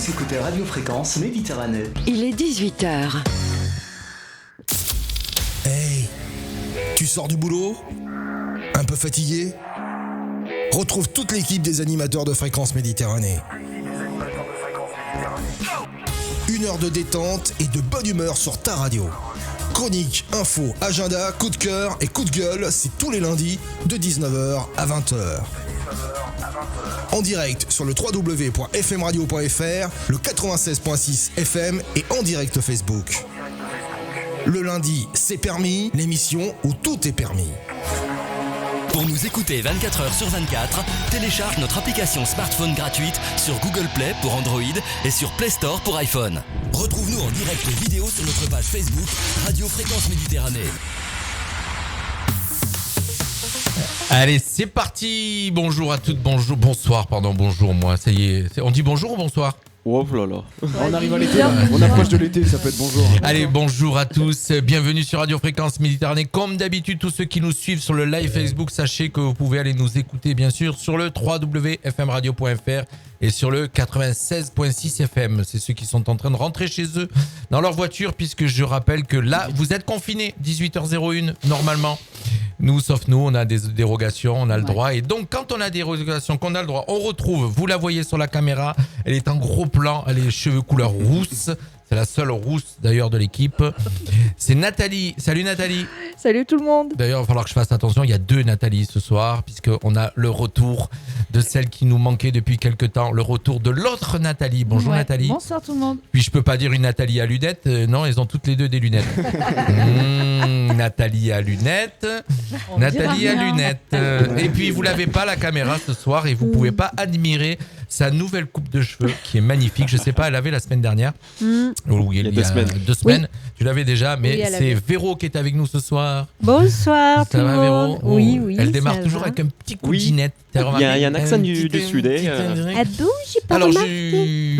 Vous écoutez Radio Fréquence Méditerranée. Il est 18h. Hey, tu sors du boulot ? Un peu fatigué ? Retrouve toute l'équipe des animateurs de Fréquence Méditerranée. 1 heure de détente et de bonne humeur sur ta radio. Chronique, info, agenda, coup de cœur et coup de gueule, c'est tous les lundis de 19h à 20h. En direct sur le www.fmradio.fr, le 96.6 FM et en direct Facebook. Le lundi, c'est permis, l'émission où tout est permis. Pour nous écouter 24h sur 24, télécharge notre application smartphone gratuite sur Google Play pour Android et sur Play Store pour iPhone. Retrouve-nous en direct vidéo sur notre page Facebook Radio Fréquence Méditerranée. Allez, c'est parti. Bonjour à toutes, bonsoir, moi, ça y est. On dit bonjour ou bonsoir ? Oh là là. On arrive à l'été, on approche de l'été, ça peut être bonjour. Allez, bonjour à tous, bienvenue sur Radio Fréquence Méditerranée. Comme d'habitude, tous ceux qui nous suivent sur le live Facebook, sachez que vous pouvez aller nous écouter bien sûr sur le www.fmradio.fr et sur le 96.6 FM. C'est ceux qui sont en train de rentrer chez eux dans leur voiture, puisque je rappelle que là, vous êtes confinés, 18h01 normalement. Nous, sauf nous, on a des dérogations, on a le droit. Et donc, quand on a des dérogations, qu'on a le droit, on retrouve, vous la voyez sur la caméra, elle est en gros plan, elle a les cheveux couleur rousse. C'est la seule rousse d'ailleurs de l'équipe. C'est Nathalie. Salut Nathalie. Salut tout le monde. D'ailleurs, il va falloir que je fasse attention, il y a 2 Nathalie ce soir, puisqu'on a le retour de celle qui nous manquait depuis quelques temps, le retour de l'autre Nathalie. Bonjour Nathalie. Bonsoir tout le monde. Puis je peux pas dire une Nathalie à lunettes, non, elles ont toutes les deux des lunettes. Nathalie à lunettes. Nathalie à lunettes. Et puis vous l'avez pas la caméra ce soir et vous pouvez pas admirer sa nouvelle coupe de cheveux qui est magnifique. Je sais pas, elle l'avait la semaine dernière. Il y a 2 semaines. 2 semaines. Oui. Tu l'avais déjà, mais oui, c'est Véro qui est avec nous ce soir. Bonsoir tout le monde. Véro. Oui, elle démarre toujours avec un petit coup de ginette. Il y a un accent du sud. Ah bon, j'ai pas remarqué.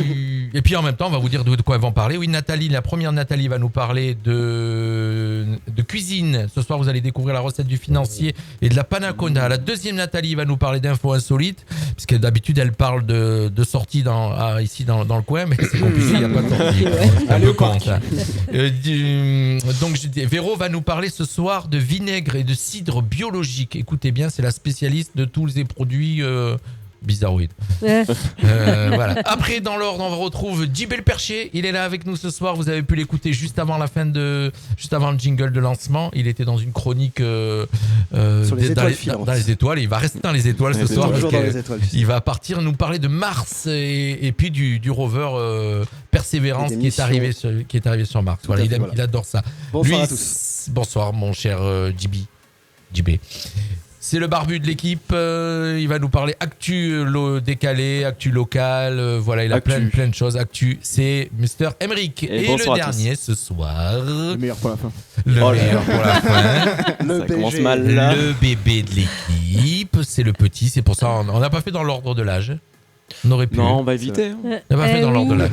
Et puis en même temps, on va vous dire de quoi elles vont parler. Oui, Nathalie, la première Nathalie va nous parler de cuisine. Ce soir, vous allez découvrir la recette du financier et de la panna cotta. La deuxième Nathalie va nous parler d'infos insolites, puisque d'habitude, elle parle de sorties ici dans le coin, mais c'est compliqué, il n'y a pas de sortie. C'est un peu con, ça. Donc, Véro va nous parler ce soir de vinaigre et de cidre biologique. Écoutez bien, c'est la spécialiste de tous les produits bizarroïdes. Voilà. Après, dans l'ordre, on retrouve Djibel Perché. Il est là avec nous ce soir. Vous avez pu l'écouter juste avant le jingle de lancement. Il était dans une chronique sur les étoiles filantes. Dans les étoiles. Il va rester dans les étoiles ce soir. Toujours dans les étoiles. Il va partir nous parler de Mars et puis du rover Persévérance qui est arrivé sur Mars. Voilà, il adore ça. Bonsoir à tous. Bonsoir mon cher JB. C'est le barbu de l'équipe, il va nous parler actu décalé, actu local, voilà, il a plein de choses. Actu, c'est Mr. Emeric. Et le dernier ce soir... Le meilleur pour la fin. Ça commence mal là. Le bébé de l'équipe, c'est le petit, c'est pour ça on n'a pas fait dans l'ordre de l'âge. On aurait pu. Non, on va éviter. On n'a pas fait dans l'ordre de l'âge.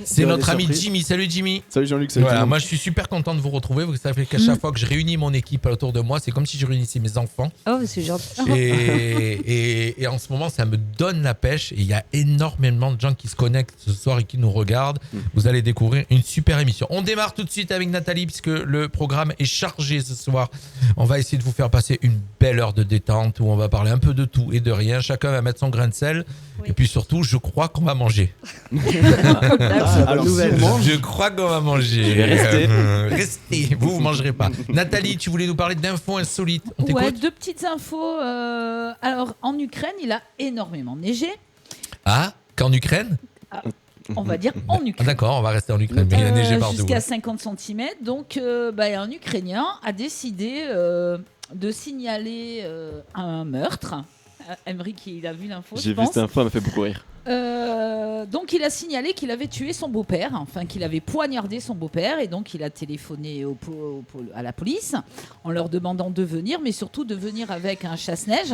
C'est notre ami surprises. Jimmy. Salut Jimmy. Salut Jean-Luc, salut. Voilà, moi je suis super content de vous retrouver. Vous savez qu'à chaque fois que je réunis mon équipe autour de moi, c'est comme si je réunissais mes enfants. Oh, c'est gentil. Et en ce moment, ça me donne la pêche. Et il y a énormément de gens qui se connectent ce soir et qui nous regardent. Vous allez découvrir une super émission. On démarre tout de suite avec Nathalie puisque le programme est chargé ce soir. On va essayer de vous faire passer une belle heure de détente où on va parler un peu de tout et de rien. Chacun va mettre son grain de sel. Oui. Et puis surtout, je crois qu'on va manger. Alors, je crois qu'on va manger. Je vais rester. Restez, vous mangerez pas. Nathalie, tu voulais nous parler d'infos insolites. On t'écoute ? Ouais, 2 petites infos. Alors, en Ukraine, il a énormément neigé. Ah, qu'en Ukraine ? On va dire en Ukraine. D'accord, on va rester en Ukraine, mais il a neigé partout. Jusqu'à 50 cm. Donc, un Ukrainien a décidé de signaler un meurtre. Emeric, il a vu l'info. J'ai vu cette info, elle m'a fait beaucoup rire. Donc il a signalé qu'il avait tué son beau-père, enfin qu'il avait poignardé son beau-père, et donc il a téléphoné à la police en leur demandant de venir, mais surtout de venir avec un chasse-neige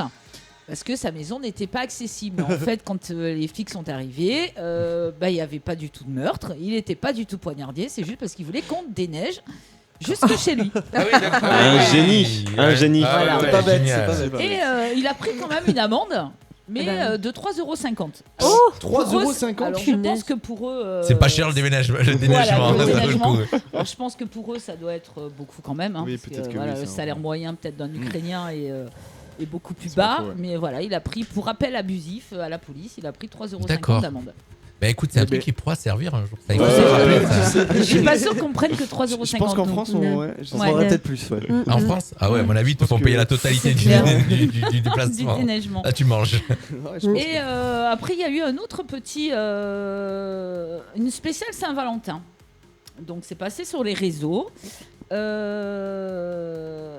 parce que sa maison n'était pas accessible. En fait, quand les flics sont arrivés, il n'y avait pas du tout de meurtre, il n'était pas du tout poignardé, c'est juste parce qu'il voulait qu'on déneige jusque chez lui. Ah oui, un génie. Ah, voilà. C'est pas bête, c'est pas bête. Et il a pris quand même une amende Mais de 3,50 €. Oh, 3,50 €. Alors je pense que pour eux. C'est pas cher le déménagement. Voilà, le ça vaut le déménagement. coup. Alors, je pense que pour eux, ça doit être beaucoup quand même. Oui, parce peut-être que voilà, oui, le ça, salaire ouais. moyen peut-être d'un Ukrainien est beaucoup plus C'est pas bas. faux, ouais. Mais voilà, il a pris, pour appel abusif à la police, il a pris 3,50 D'accord. € d'amende. Bah écoute, c'est un Mais- truc qui pourra servir un jour. Ça, il Ouais, faut se rappeler, ouais, ça. Je suis pas sûr qu'on prenne que 3,50 €. Je pense qu'en nous. France, Non. ouais, ça Ouais. prendrait peut-être plus. Ouais. En France, ah ouais, à mon avis, ils te pense font que- payer la totalité C'est du clair. du Du déplacement. déneigement. Là, tu manges. Ouais, je pense Et après, il y a eu un autre petit. Une spéciale Saint-Valentin. Donc, c'est passé sur les réseaux.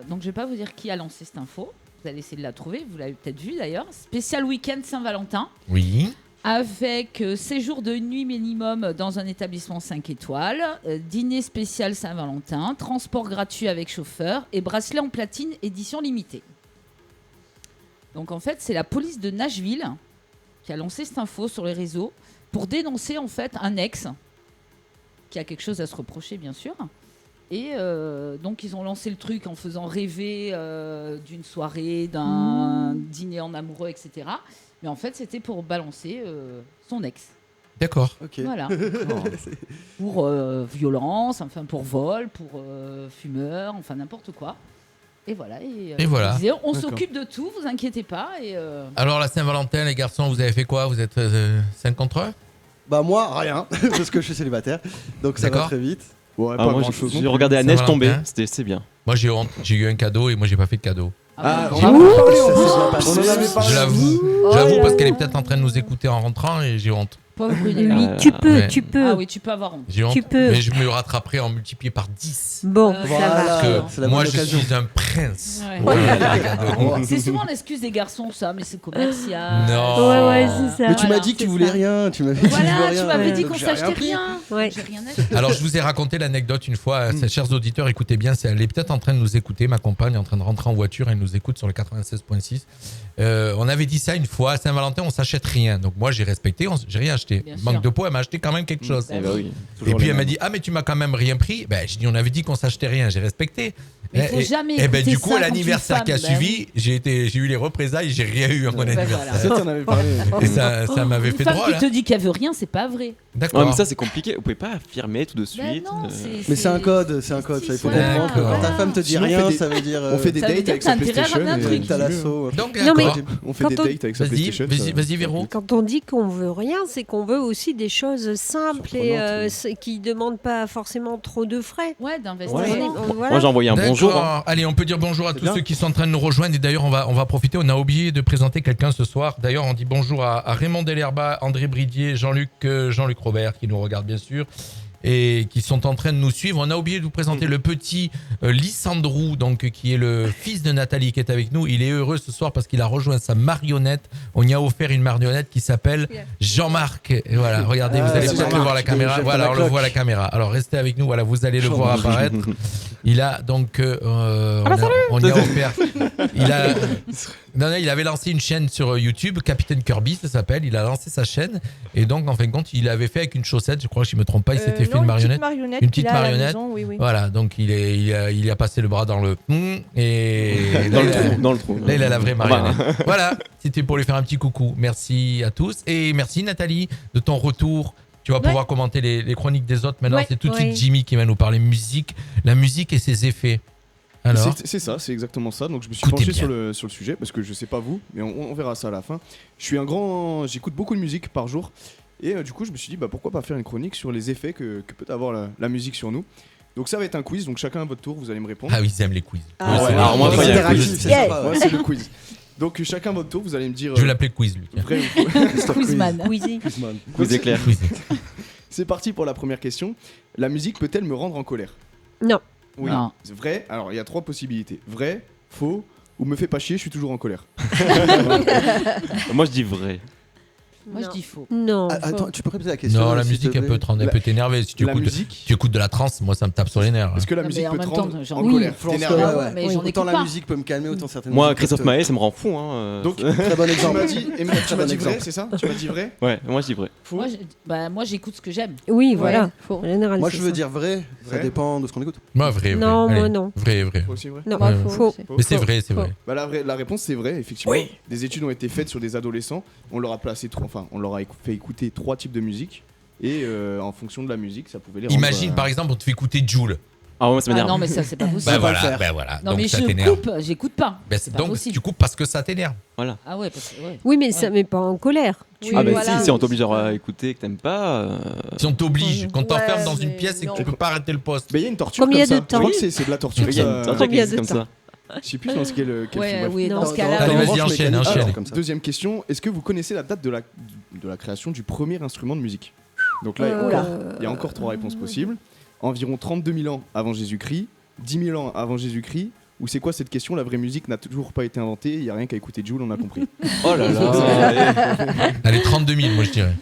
Donc, je vais pas vous dire qui a lancé cette info. Vous allez essayer de la trouver. Vous l'avez peut-être vu d'ailleurs. Spécial week-end Saint-Valentin. Oui. Avec séjour de nuit minimum dans un établissement 5 étoiles, dîner spécial Saint-Valentin, transport gratuit avec chauffeur et bracelet en platine édition limitée. Donc en fait, c'est la police de Nashville qui a lancé cette info sur les réseaux pour dénoncer en fait un ex qui a quelque chose à se reprocher bien sûr. Et donc ils ont lancé le truc en faisant rêver d'une soirée, d'un dîner en amoureux, etc. Mais en fait, c'était pour balancer son ex. D'accord. Ok. Voilà. Pour violence, enfin pour vol, pour fumeur, enfin n'importe quoi. Et voilà. Et voilà. ils disaient, on D'accord. s'occupe de tout, vous inquiétez pas. Et Alors, la Saint-Valentin, les garçons, vous avez fait quoi? Vous êtes 5 contre 1? Bah moi rien parce que je suis célibataire donc ça va D'accord. très vite. Ouais, Ah, pas moi, grand chose. j'ai regardé la neige Saint-Valentin. tomber, c'est bien. Moi, j'ai honte. J'ai eu un cadeau et moi, j'ai pas fait de cadeau. Ah, bon. on en avait parlé, ça s'est bien passé. On en avait parlé. Je l'avoue. Oh J'avoue là parce là. qu'elle est peut-être en train de nous écouter en rentrant et j'ai honte. Pauvre Brunel. Oui, Euh, tu peux, ouais. tu peux. Ah oui, tu peux avoir honte. J'ai honte. Tu peux. Mais je me rattraperai en multiplié par 10. Bon, Euh, ça Voilà. va. Parce que c'est la moi, bonne je occasion. suis un prince. Ouais. Voilà, les cadeaux. C'est souvent l'excuse des garçons, ça, mais c'est commercial. Non. Ouais, ouais, c'est ça. Mais tu Voilà, m'as dit que tu c'est voulais ça. rien, tu m'avais dit que tu Voilà, veux tu rien. m'avais dit Donc qu'on j'ai rien s'achetait pris. rien. Ouais. J'ai rien acheté. Alors, je vous ai raconté l'anecdote une fois. Chers auditeurs, écoutez bien. Elle est peut-être en train de nous écouter. Ma compagne est en train de rentrer en voiture. Elle nous écoute sur le 96.6. On avait dit ça une fois. À Saint-Valentin, on s'achète rien. Donc, moi, j'ai respecté. J'ai rien acheté. Bien Manque sûr. de peau, elle m'a acheté quand même quelque chose. Eh bah oui. Et toujours puis les elle m'a mêmes. dit, ah mais tu m'as quand même rien pris. Ben je dis, on avait dit qu'on s'achetait rien, j'ai respecté. Mais faut Et- jamais et ben écouter du coup ça à quand l'anniversaire une qui a femme, ben suivi, j'ai eu les représailles, j'ai rien eu à mon Ben anniversaire. Ça, tu en avais parlé. Et ça m'avait Une fait femme drôle. qui te dit qu'elle veut rien, c'est pas vrai. D'accord. Ouais, mais ça c'est compliqué, vous pouvez pas affirmer tout de Ben suite. non, Mais c'est un code, ça il faut Voilà. comprendre. que Quand ta femme te dit Sinon, on rien, fait des- ça veut dire. On fait des Ça veut dates dire avec que t'as sa intérêt à PlayStation. ramener un et truc. T'as l'assaut. Donc Non, mais- d'accord. On fait Quand des on- dates avec sa Vas-y, PlayStation. vas-y Véro. Quand on dit qu'on veut rien, c'est qu'on veut aussi des choses simples et qui demandent pas forcément trop de frais. Ouais, d'investissement. Voilà. Moi j'ai envoyé un bonjour. hein. D'accord. Allez, on peut dire bonjour à tous bien. ceux qui sont en train de nous rejoindre. Et d'ailleurs, on va profiter. On a oublié de présenter quelqu'un ce soir. D'ailleurs, on dit bonjour à Raymond Delerba, André Bridier, Jean-Luc Robert qui nous regarde bien sûr et qui sont en train de nous suivre. On a oublié de vous présenter le petit Lissandrou, donc qui est le fils de Nathalie qui est avec nous. Il est heureux ce soir parce qu'il a rejoint sa marionnette. On y a offert une marionnette qui s'appelle Jean-Marc. Et voilà, regardez, vous Ah, allez c'est peut-être le Jean-Marc. voir à la caméra. Il Voilà, jette on la le cloque. voit à la caméra. Alors restez avec nous. Voilà, vous allez le voir apparaître. Il a donc on y a offert. Non, il avait lancé une chaîne sur YouTube, Capitaine Kirby, ça s'appelle. Il a lancé sa chaîne et donc en fin de compte, il avait fait avec une chaussette. Je crois, si je me trompe pas, il s'était fait une marionnette. Une petite qu'il a à la marionnette. maison, oui, oui. Voilà, donc il a passé le bras dans le et Dans là, le trou, dans le trou. là, il a la vraie Enfin, marionnette. Voilà, c'était pour lui faire un petit coucou. Merci à tous et merci Nathalie de ton retour. Tu vas pouvoir commenter les chroniques des autres. Maintenant, Ouais, c'est tout de ouais. suite Jimmy qui va nous parler musique, la musique et ses effets. Alors, C'est ça, c'est exactement ça. Donc je me suis Écoutez penché bien. sur le sujet parce que je sais pas vous, mais on verra ça à la fin. J'écoute beaucoup de musique par jour et du coup je me suis dit bah pourquoi pas faire une chronique sur les effets que peut avoir la musique sur nous. Donc ça va être un quiz, donc chacun à votre tour, vous allez me répondre. ah oui, ils aiment les quiz. Ah, Ouais, ouais, c'est alors moi, vrai. quand il y a un Interactif, quiz, c'est Yeah. sympa. Ouais, c'est le quiz. Donc chacun à votre tour, vous allez me dire Je vais l'appeler quiz lui. tiens. vrai ou faux. Quizman. Queasy. Quizman. Quiz éclair. Quiz. C'est parti pour la première question. La musique peut-elle me rendre en colère? Non. Oui. Non. C'est vrai. Alors il y a trois possibilités. Vrai, faux ou me fait pas chier, je suis toujours en colère. Moi je dis vrai. Moi, je dis faux. Non. Attends, tu peux répéter la question? Non, la s'il musique, te elle plaît peut t'énerver. Si tu La écoutes, musique. tu écoutes de la trance, moi, ça me tape sur les nerfs. Est-ce que la Non, musique mais en peut te même rendre temps, j'en en ai- colère, Je pense que, t'énerver? mais j'en autant écoute la pas. musique peut me calmer, autant certaines Moi, musiques Christophe peuvent te- Maé, ça me rend fou. Hein. Donc, Très bon tu exemple. m'as dit, tu Très m'as bon dit vrai, exemple. c'est ça? Tu m'as dit vrai? Ouais, moi je dis vrai. Faux? Moi, j'écoute ce que j'aime. Oui, voilà. Faux. En général, Moi, c'est je veux ça. dire vrai, ça Vrai. dépend de ce qu'on écoute. Moi, vrai. Non, Allez, moi, non. Vrai. Faux aussi, vrai? Non, Moi, faux. aussi. Mais c'est vrai, c'est Faux. vrai. Bah, la réponse c'est vrai, effectivement. Des études ont été faites sur des adolescents. On leur a fait écouter 3 types de musique et en fonction de la musique, ça pouvait les rendre. Imagine, par exemple, on te fait écouter Jul. Ah, moi, ça Ah m'énerve. non, mais ça, c'est pas possible. Bah pas le voilà, faire. bah voilà. Non, Donc mais ça je t'énerve. coupe, j'écoute pas. Bah, C'est pas donc possible. tu coupes parce que ça t'énerve. Voilà. Ah ouais, parce que Oui, mais ça met pas en colère. Oui, Ah, bah voilà. si on t'oblige à écouter que t'aimes pas. Si on t'oblige, qu'on t'enferme Ouais, dans une mais pièce et que non. tu peux pas arrêter le poste. Mais il y a une torture Combien comme ça. de temps Je crois que c'est de la torture. Il y a une ça. torture qui Combien existe de comme temps ça. Je sais plus dans quel Ouais, film. oui, dans Non. ce cas-là. Allez, En vas-y, revanche, enchaîne, mécanique, enchaîne. c'est comme ça. Deuxième question, est-ce que vous connaissez la date de la création du premier instrument de musique? Donc là, Oula. il y a encore 3 réponses possibles. Environ 32 000 ans avant Jésus-Christ, 10 000 ans avant Jésus-Christ, ou c'est quoi cette question? La vraie musique n'a toujours pas été inventée, il n'y a rien qu'à écouter Jul, on a compris. Oh là là. Allez, 32 000, moi je dirais.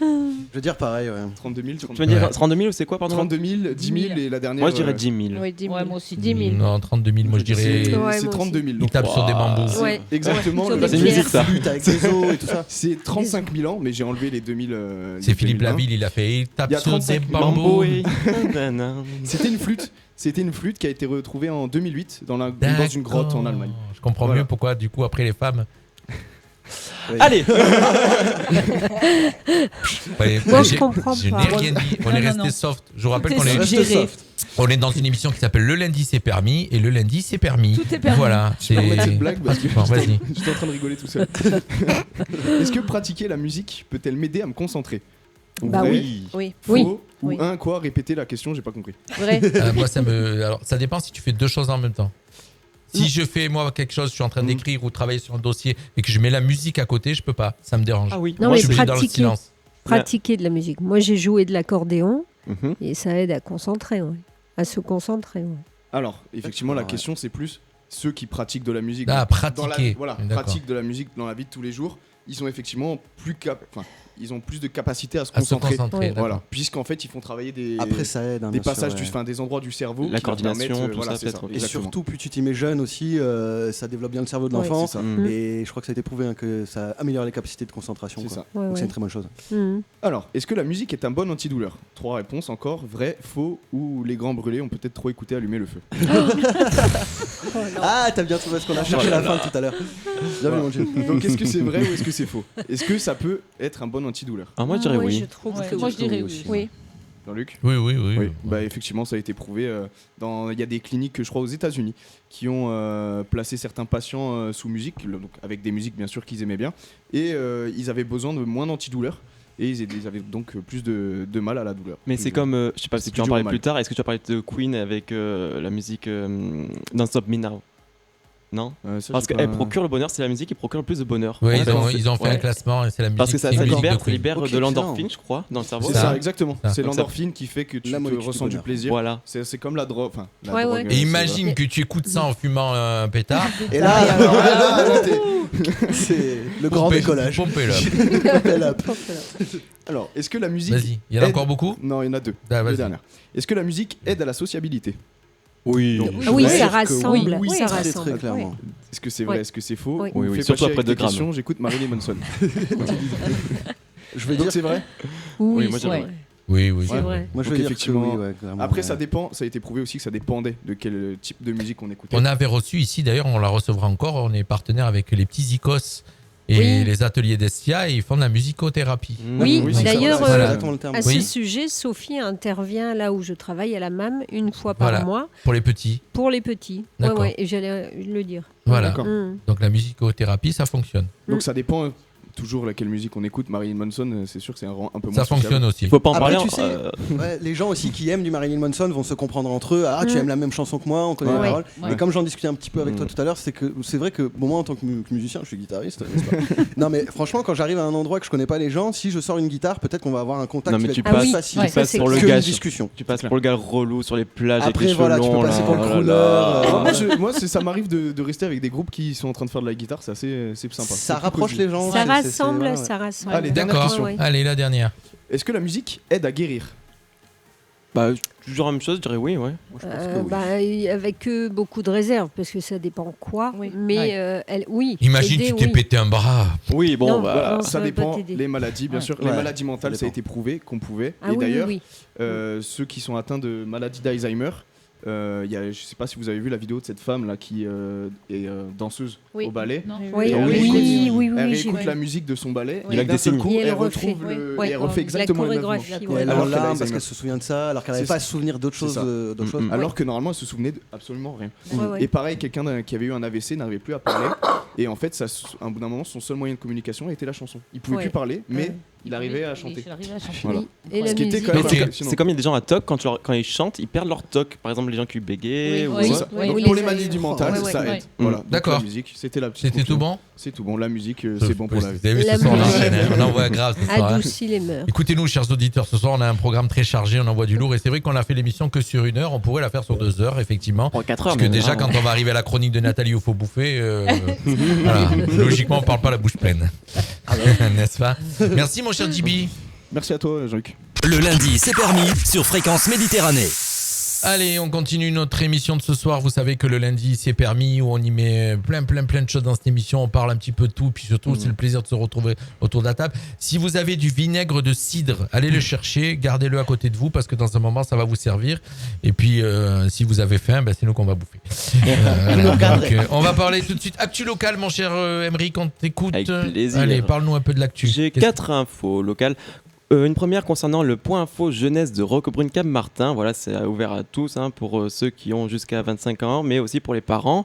Je veux dire pareil, ouais. 32 000, Tu veux dire Ouais. 32 000 ou c'est quoi, pardon? 32 000, 10 000 et la dernière. Moi je dirais 10 000. Oui, 10 000. Ouais, moi aussi. 10 000. Non, 32 000, moi je dirais. C'est Ouais, c'est moi 32 000. Il Donc, tape sur des bambous. c'est Ouais. exactement. Sur le- des C'est une musique ça. Flûte avec des os et tout ça. C'est 35 000 ans, mais j'ai enlevé les 2000. C'est Philippe 2020. Laville, il a fait. Il tape Il y a sur des 35 000 bambous. C'était une flûte. C'était une flûte qui a été retrouvée en 2008 dans une grotte en Allemagne. Je comprends Voilà. mieux pourquoi, du coup, après les femmes. Allez. Ouais, Moi, je j'ai- comprends Je pas. n'ai rien dit. On est Non, resté non. soft. Je vous rappelle Tout qu'on est est. Reste Géré. soft. On est dans une émission qui s'appelle Le lundi c'est permis et le lundi c'est permis. Tout est permis. Voilà. Je peux remettre cette blague parce que Bon, vas-y. j'étais en train de rigoler tout seul. Est-ce que pratiquer la musique peut-elle m'aider à me concentrer? Bah Vrai, Oui. faux, Oui. ou Oui. quoi? Répétez la question, j'ai pas compris. Vrai. Moi alors ça dépend si tu fais 2 choses en même temps. Si je fais moi quelque chose, je suis en train d'écrire ou travailler sur un dossier et que je mets la musique à côté, je peux pas, ça me dérange. Ah oui. Non, Moi mais je suis obligé dans le pratiquer. silence. Pratiquer de la musique. Moi, j'ai joué de l'accordéon Mhm. et ça aide à concentrer, ouais. À se concentrer, ouais. Alors, effectivement, la Ouais. question c'est plus ceux qui pratiquent de la musique. Ah, Dans la- pratiquer. voilà, D'accord. pratiquent de la musique dans la vie de tous les jours. Ils sont effectivement ils ont plus de capacité à se À se concentrer. concentrer, Oui. d'accord. Voilà, puisqu'en fait, ils font travailler des Après, ça aide. hein, des bien sûr, passages, ouais. des endroits du cerveau, La qui leur coordination, permettent, tout voilà, ça, c'est peut-être. Et exactement. surtout, plus tu t'y mets jeune aussi, ça développe bien le cerveau de Ouais, l'enfant. c'est ça. Mm. Et je crois que ça a été prouvé hein, que ça améliore les capacités de concentration. C'est quoi. ça. Ouais, Donc c'est ouais. une très bonne chose. Mhm. Alors, est-ce que la musique est un bon antidouleur? 3 réponses encore, vrai, faux, ou les grands brûlés ont peut-être trop écouté allumer le feu. Ah, t'as bien trouvé parce qu'on a cherché la fin tout à l'heure. Bien vu, mon Dieu. Donc, est-ce que c'est vrai ou est-ce que c'est faux? Est-ce que ça peut être un bon antidouleur? Ah, moi je dirais Ouais, oui. je trouve Ouais, que moi, je dirais oui. aussi. Oui. Jean-Luc? Oui, oui, oui. Oui, bah effectivement, ça a été prouvé. Il y a des cliniques, je crois, aux États-Unis, qui ont placé certains patients sous musique, donc avec des musiques bien sûr qu'ils aimaient bien, et ils avaient besoin de moins d'antidouleurs, et ils avaient donc plus de mal à la douleur. Mais c'est comme, je sais pas si C'est tu en plus parlais dur au plus mal. tard, est-ce que tu as parlé de Queen avec la musique Don't Stop Me Now? Non? Ça, Parce j'ai qu'elle pas- procure le bonheur, c'est la musique qui procure le plus de bonheur. Oui, Ouais, ils ont fait un ouais. classement et c'est la musique. Parce que ça c'est une musique libère, de ça Queen. libère Ok, de l'endorphine, excellent. je crois, dans le cerveau. C'est Ça. ça, exactement. Ça. C'est Donc ça- l'endorphine qui fait que tu La molécule te du ressens du bonheur. plaisir. Voilà. C'est comme la drogue. Enfin, la Ouais, drogue. ouais. Et imagine que tu écoutes ça en fumant un pétard. Et là, Alors là, t'es- c'est le grand Pompez- décollage. Pompez-le. Appel up. Alors, est-ce que la musique. Vas-y, il y en a aide- encore beaucoup? Non, il y en a 2. Ah, Les vas-y. dernières. Est-ce que la musique aide à la sociabilité? Oui. Donc, Ah oui, Ouais, ça que rassemble. oui, ça très, rassemble. très clairement. Est-ce que c'est vrai? Ouais. Est-ce que c'est faux? Oui. Oui, Fais oui, pas surtout chier après avec 2 tes grammes. questions, j'écoute Marilyn Manson. Je vais Donc dire. c'est vrai? Oui, Oui, moi, c'est je- vrai. Oui, oui. C'est Ouais. vrai. Moi, je Donc, vais dire que effectivement, oui, ouais, clairement, Après, ouais. ça dépend, ça a été prouvé aussi que ça dépendait de quel type de musique on écoutait. On avait reçu ici, d'ailleurs, on la recevra encore. On est partenaire avec les petits Icos et Oui. les ateliers d'Estia et ils font de la musicothérapie. Oui, Oui, c'est ça, d'ailleurs, voilà, C'est Voilà. exactement le terme. à Oui. ce sujet, Sophie intervient là où je travaille à la MAM une fois par Voilà. mois Pour les petits. pour les petits. Ouais, D'accord. ouais, et j'allais le dire. Voilà. D'accord. Mhm. Donc la musicothérapie, ça fonctionne. Donc ça dépend toujours laquelle musique on écoute. Marilyn Manson, c'est sûr que c'est un peu moins Ça fonctionne sociable. aussi. Faut pas en Après, parler. tu sais, Ouais, les gens aussi qui aiment du Marilyn Manson vont se comprendre entre eux. Ah, tu aimes la même chanson que moi, on connaît Ouais. les paroles. Ouais. Et comme j'en discutais un petit peu avec toi tout à l'heure, c'est vrai que bon, moi en tant que musicien, je suis guitariste, n'est-ce pas Non, mais franchement, quand j'arrive à un endroit que je connais pas les gens, si je sors une guitare, peut-être qu'on va avoir un contact Non, qui mais va tu être passes, plus oui. facile Ouais, tu passes ça, pour c'est le que gars. une discussion. Tu passes pour le gars relou sur les plages avec Après, les cheveux voilà, tu peux longs, passer là. pour le Oh là crooner, là. Moi, ça m'arrive de rester avec des groupes qui sont en train de faire de la guitare, c'est assez sympa. Ça C'est plus rapproche cosy. les gens. Ça c'est rassemble, ça rassemble. Allez, dernière D'accord. question. Allez, la dernière. Est-ce que la musique aide à guérir? Bah, toujours la même chose, je dirais oui, ouais. Moi, je pense que oui. Avec beaucoup de réserves, parce que ça dépend quoi. Oui. Mais oui. Imagine, aider, tu t'es oui. pété un bras. Oui, bon, Non, bah. non, Ça va pas dépend. t'aider. Les maladies, bien Ouais. sûr. Les Ouais, maladies mentales, ça ça a dépend. été prouvé qu'on pouvait. Ah Et oui, d'ailleurs, oui, ceux qui sont atteints de maladie d'Alzheimer, je sais pas si vous avez vu la vidéo de cette femme là qui est danseuse Oui. au ballet. Non. oui. Et Oui, elle oui, réécoute- oui, Elle j'ai réécoute vu. la musique de son ballet Oui. et d'un seul coup, Et elle elle refait. retrouve Oui. et elle refait La exactement le même mouvement. chorégraphie. Et ouais. elle est Alors en qu'elle a larmes parce Alzheimer. qu'elle se souvient de ça, alors qu'elle C'est n'avait pas à ça. se souvenir d'autres C'est choses. ça. d'autres choses. Alors que normalement, elle se souvenait absolument rien. Ouais, ouais. Et pareil, quelqu'un qui avait eu un AVC n'arrivait plus à parler. Et en fait, à un bout d'un moment, son seul moyen de communication a été la chanson. Il pouvait Ouais. plus parler, mais Ouais. il arrivait à chanter. Il arrivait à chanter. Voilà. Oui. Et la Ce qui était musique. quand même Mais impressionnant. c'est comme il y a des gens à TOC, quand ils chantent, ils perdent leur TOC. Par exemple, les gens qui bégayent. Oui, ou- oui. C'est ça. Oui, Donc oui, pour les les maladies du mental, Ouais, ouais, ça ouais. aide. Voilà. Donc, D'accord. La musique, c'était la petite C'était tout conclusion. bon? C'est tout bon. La musique, c'est bon pour la vie. Vous avez vu, La ce soir, on musique. enchaîne, hein. On envoie grave ce soir. hein. Adoucit les mœurs. Écoutez-nous, chers auditeurs, ce soir, on a un programme très chargé, on envoie du lourd. Et c'est vrai qu'on a fait l'émission que sur 1 heure. On pourrait la faire sur 2 heures, effectivement. Pour 4 heures. Parce que mais déjà, non. quand on va arriver à la chronique de Nathalie où il faut bouffer, voilà, logiquement, on parle pas la bouche pleine. N'est-ce pas? Merci, mon cher JB. Merci à toi, Jean-Luc. Le lundi, c'est permis sur Fréquence Méditerranée. Allez, on continue notre émission de ce soir. Vous savez que le lundi, c'est permis, où on y met plein de choses dans cette émission. On parle un petit peu de tout, puis surtout, c'est le plaisir de se retrouver autour de la table. Si vous avez du vinaigre de cidre, allez le chercher, gardez-le à côté de vous, parce que dans un moment, ça va vous servir. Et puis, si vous avez faim, c'est nous qu'on va bouffer. Voilà. Donc, on va parler tout de suite. Actu local, mon cher Emery, on t'écoute. Avec plaisir. Allez, parle-nous un peu de l'actu. J'ai Qu'est-ce- 4 infos locales. Une première concernant le point info jeunesse de Roquebrune-Cap-Martin. Voilà, c'est ouvert à tous, hein, pour ceux qui ont jusqu'à 25 ans, mais aussi pour les parents.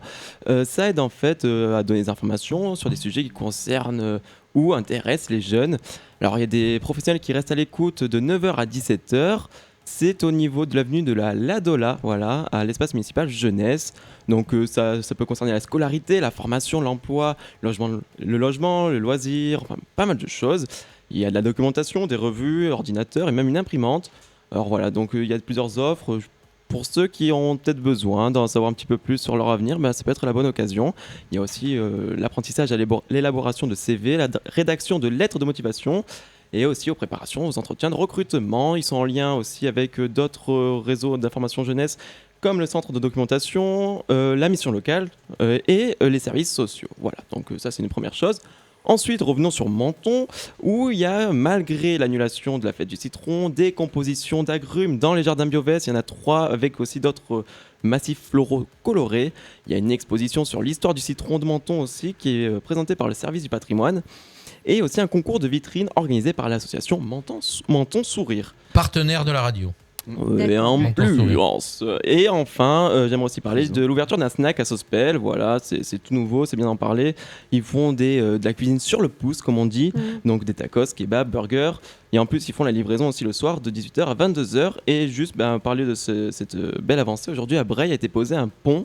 Ça aide en fait à donner des informations sur des sujets qui concernent ou intéressent les jeunes. Alors, il y a des professionnels qui restent à l'écoute de 9h à 17h. C'est au niveau de l'avenue de la Ladola, voilà, à l'espace municipal jeunesse. Donc ça peut concerner la scolarité, la formation, l'emploi, le logement, le loisir, enfin, pas mal de choses. Il y a de la documentation, des revues, ordinateurs et même une imprimante. Alors voilà, donc il y a plusieurs offres. Pour ceux qui ont peut-être besoin d'en savoir un petit peu plus sur leur avenir, ça peut être la bonne occasion. Il y a aussi l'apprentissage à l'élaboration de CV, la rédaction de lettres de motivation et aussi aux préparations aux entretiens de recrutement. Ils sont en lien aussi avec d'autres réseaux d'information jeunesse comme le centre de documentation, la mission locale et les services sociaux. Voilà, donc ça c'est une première chose. Ensuite, revenons sur Menton, où il y a, malgré l'annulation de la fête du citron, des compositions d'agrumes dans les jardins Biovès. Il y en a 3 avec aussi d'autres massifs floraux colorés. Il y a une exposition sur l'histoire du citron de Menton aussi, qui est présentée par le service du patrimoine. Et aussi un concours de vitrine organisé par l'association Menton Sourire. Partenaire de la radio. Et en Menton plus. Et enfin, j'aimerais aussi parler de l'ouverture d'un snack à Sospel. Voilà, c'est tout nouveau, c'est bien d'en parler. Ils font de la cuisine sur le pouce, comme on dit. Donc des tacos, kebabs, burgers. Et en plus, ils font la livraison aussi le soir de 18h à 22h. Et juste parler de cette belle avancée. Aujourd'hui, à Breil a été posé un pont,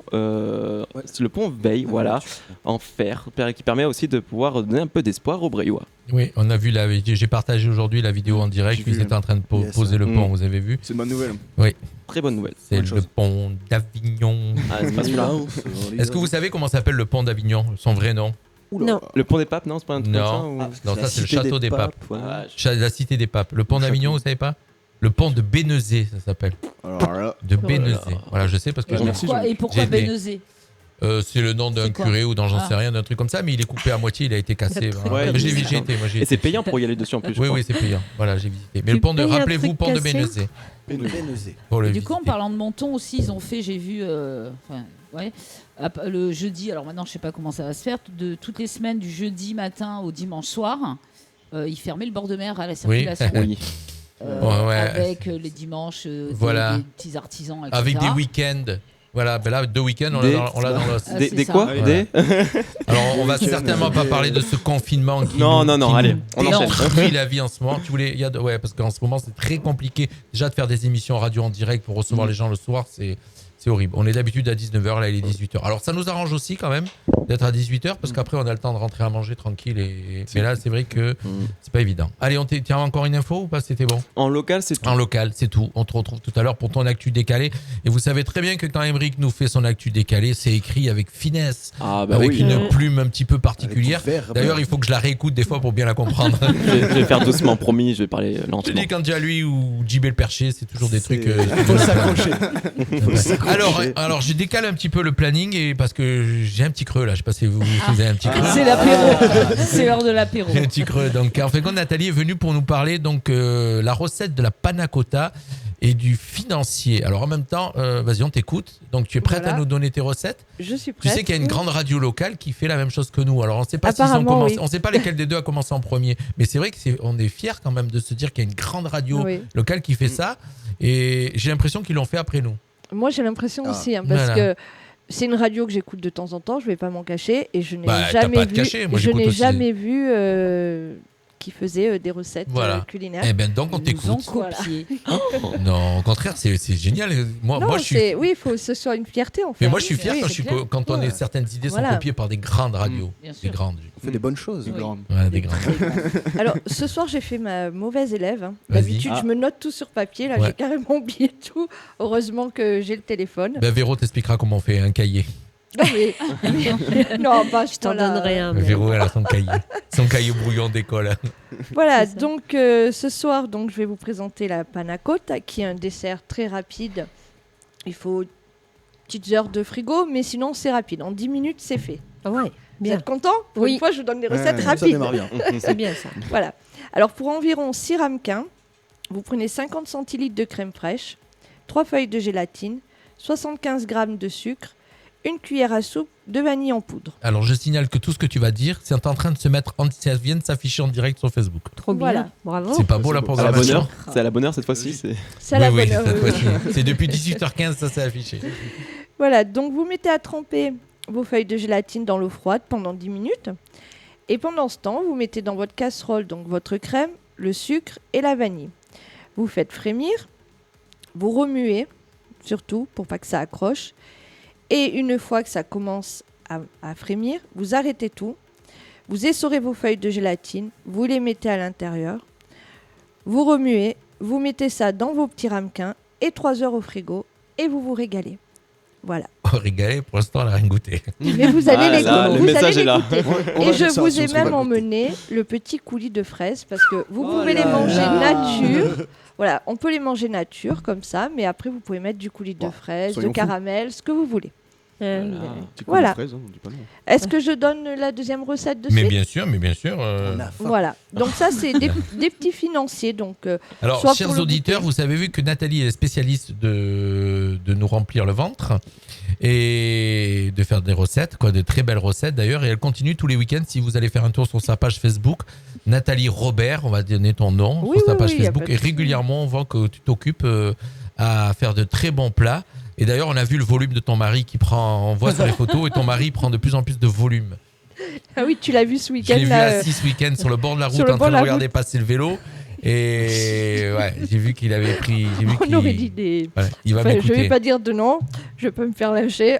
c'est le pont Veille, voilà, en fer, qui permet aussi de pouvoir donner un peu d'espoir aux Breillois. Oui, on a vu j'ai partagé aujourd'hui la vidéo en direct. Ils étaient en train de poser le pont, vous avez vu? C'est une bonne nouvelle. Oui. Très bonne nouvelle. C'est le pont d'Avignon. Ah, c'est pas celui-là. Est-ce que vous savez comment s'appelle le pont d'Avignon? Son vrai nom? Non. Le pont des Papes, non? C'est pas un truc Non. comme ça Non, ça c'est le château des Papes. Ouais. La cité des Papes. Le pont d'Avignon, vous savez pas? Le pont de Bénezet, ça s'appelle. Alors là, De Bénezet. Voilà, je sais parce que Et pourquoi J'ai été- Bénezet? c'est le nom d'un C'est quoi curé ou j'en Ah. sais rien, d'un truc comme ça, mais il est coupé à moitié, il a été cassé. Voilà. Ouais, Mais j'ai c'est été, moi j'ai Et c'est été. payant pour y aller dessus en plus. je Oui, crois. oui, c'est payant. Voilà, j'ai visité. Mais Tu le pont de, payes un rappelez-vous, truc pont de cassé Bénezet. Bénezet. Pour le Du coup, en visiter. parlant de Menton aussi, ils ont fait, j'ai vu, le jeudi, alors maintenant je sais pas comment ça va se faire, de toutes les semaines du jeudi matin au dimanche soir, ils fermaient le bord de mer à la circulation. Oui. Ouais. Avec les dimanches, Voilà. des petits artisans, etc. Avec des week-ends. Voilà, là, 2 week-ends, on Des- l'a dans l'os. Ah, Des c'est ça. quoi Voilà. Des Alors, on va certainement pas parler de ce confinement qui Non, nous, non, qui allez, nous on enchaîne. détruit la vie en ce moment. Parce qu'en ce moment, c'est très compliqué. Déjà, de faire des émissions radio en direct pour recevoir les gens le soir, c'est C'est horrible. On est d'habitude à 19h, là il est 18h. Alors ça nous arrange aussi quand même d'être à 18h parce qu'après on a le temps de rentrer à manger tranquille. Mais là c'est vrai que c'est pas évident. Allez, on tient encore une info ou pas? C'était bon? En local, c'est tout. En local, c'est tout. On te retrouve tout à l'heure pour ton actu décalé. Et vous savez très bien que quand Émeric nous fait son actu décalé, c'est écrit avec finesse, avec une plume un petit peu particulière. D'ailleurs, il faut que je la réécoute des fois pour bien la comprendre. Je vais faire doucement, promis, je vais parler lentement. Je dis quand tu as lui ou JB le Percher, c'est toujours des trucs... Il faut s'accrocher. Alors, je décale un petit peu le planning et parce que j'ai un petit creux là. Je sais pas si vous avez un petit creux. C'est l'apéro. C'est l'heure de l'apéro. Un petit creux. Donc, en fait, quand Nathalie est venue pour nous parler donc la recette de la panna cotta et du financier. Alors, en même temps, vas-y, on t'écoute. Donc, tu es prête à nous donner tes recettes? Je suis prête. Tu sais qu'il y a une grande radio locale qui fait la même chose que nous. Alors, on ne sait pas on sait pas lesquels des deux a commencé en premier. Mais c'est vrai qu'on est fiers quand même de se dire qu'il y a une grande radio locale qui fait ça. Et j'ai l'impression qu'ils l'ont fait après nous. Moi, j'ai l'impression aussi, parce que c'est une radio que j'écoute de temps en temps, je ne vais pas m'en cacher, et je n'ai jamais vu qui faisait des recettes culinaires. Eh ben donc on t'écoute. Non, au contraire, c'est génial. Moi, je suis. Oui, il faut que ce soit une fierté en fait. Mais moi, je suis fier quand on est certaines idées sont copiées par des grandes radios, des grandes. On fait des bonnes choses. Des grandes. Alors, ce soir, j'ai fait ma mauvaise élève. D'habitude, je me note tout sur papier. Là, j'ai carrément oublié tout. Heureusement que j'ai le téléphone. Véro t'expliquera comment on fait un cahier. Non, non, je t'en donnerai un. Véro, elle a son cahier brouillon d'école. Voilà, donc ce soir, je vais vous présenter la panna cotta, qui est un dessert très rapide. Il faut petites heures de frigo, mais sinon c'est rapide. En 10 minutes, c'est fait. Ouais. Bien. Vous êtes content? Pour une fois, je vous donne des recettes rapides. Ça démarre bien. C'est bien ça. Voilà. Alors, pour environ 6 ramequins, vous prenez 50 centilitres de crème fraîche, 3 feuilles de gélatine, 75 g de sucre, une cuillère à soupe de vanille en poudre. Alors, je signale que tout ce que tu vas dire, c'est en train de se mettre, ça vient de s'afficher en direct sur Facebook. Trop bien. Voilà. Bravo. C'est pas beau la programmation. C'est à la bonne heure cette fois-ci. C'est à la bonne heure. C'est depuis 18h15, ça s'est affiché. Voilà, donc vous mettez à tremper vos feuilles de gélatine dans l'eau froide pendant 10 minutes. Et pendant ce temps, vous mettez dans votre casserole donc votre crème, le sucre et la vanille. Vous faites frémir, vous remuez, surtout pour pas que ça accroche. Et une fois que ça commence à frémir, vous arrêtez tout. Vous essorez vos feuilles de gélatine, vous les mettez à l'intérieur. Vous remuez, vous mettez ça dans vos petits ramequins et 3 heures au frigo et vous vous régalez. Voilà. Régalé, pour l'instant, elle n'a rien goûté. Mais vous allez les goûter. Le message est là. Et je vous ai même emmené le petit coulis de fraises parce que vous pouvez les manger nature. Voilà, on peut les manger nature comme ça, mais après vous pouvez mettre du coulis de fraises, de caramel, ce que vous voulez. Voilà. Fraises, hein, on dit pas non. Est-ce que je donne la deuxième recette de suite? Mais bien sûr. Voilà. Donc ça, c'est des petits financiers. Donc, alors, chers auditeurs, vous avez vu que Nathalie est spécialiste de nous remplir le ventre et de faire des recettes, de très belles recettes d'ailleurs. Et elle continue tous les week-ends. Si vous allez faire un tour sur sa page Facebook, Nathalie Robert, on va donner ton nom sur sa page Facebook. Et régulièrement, on voit que tu t'occupes à faire de très bons plats. Et d'ailleurs, on a vu le volume de ton mari on voit sur les photos, et ton mari prend de plus en plus de volume. Ah oui, tu l'as vu ce week-end. Je l'ai vu assis ce week-end sur le bord de la route en train de regarder passer le vélo. Et j'ai vu qu'il avait pris. On aurait dit des. Voilà, il va m'écouter. Je vais pas dire de nom, je peux me faire lâcher.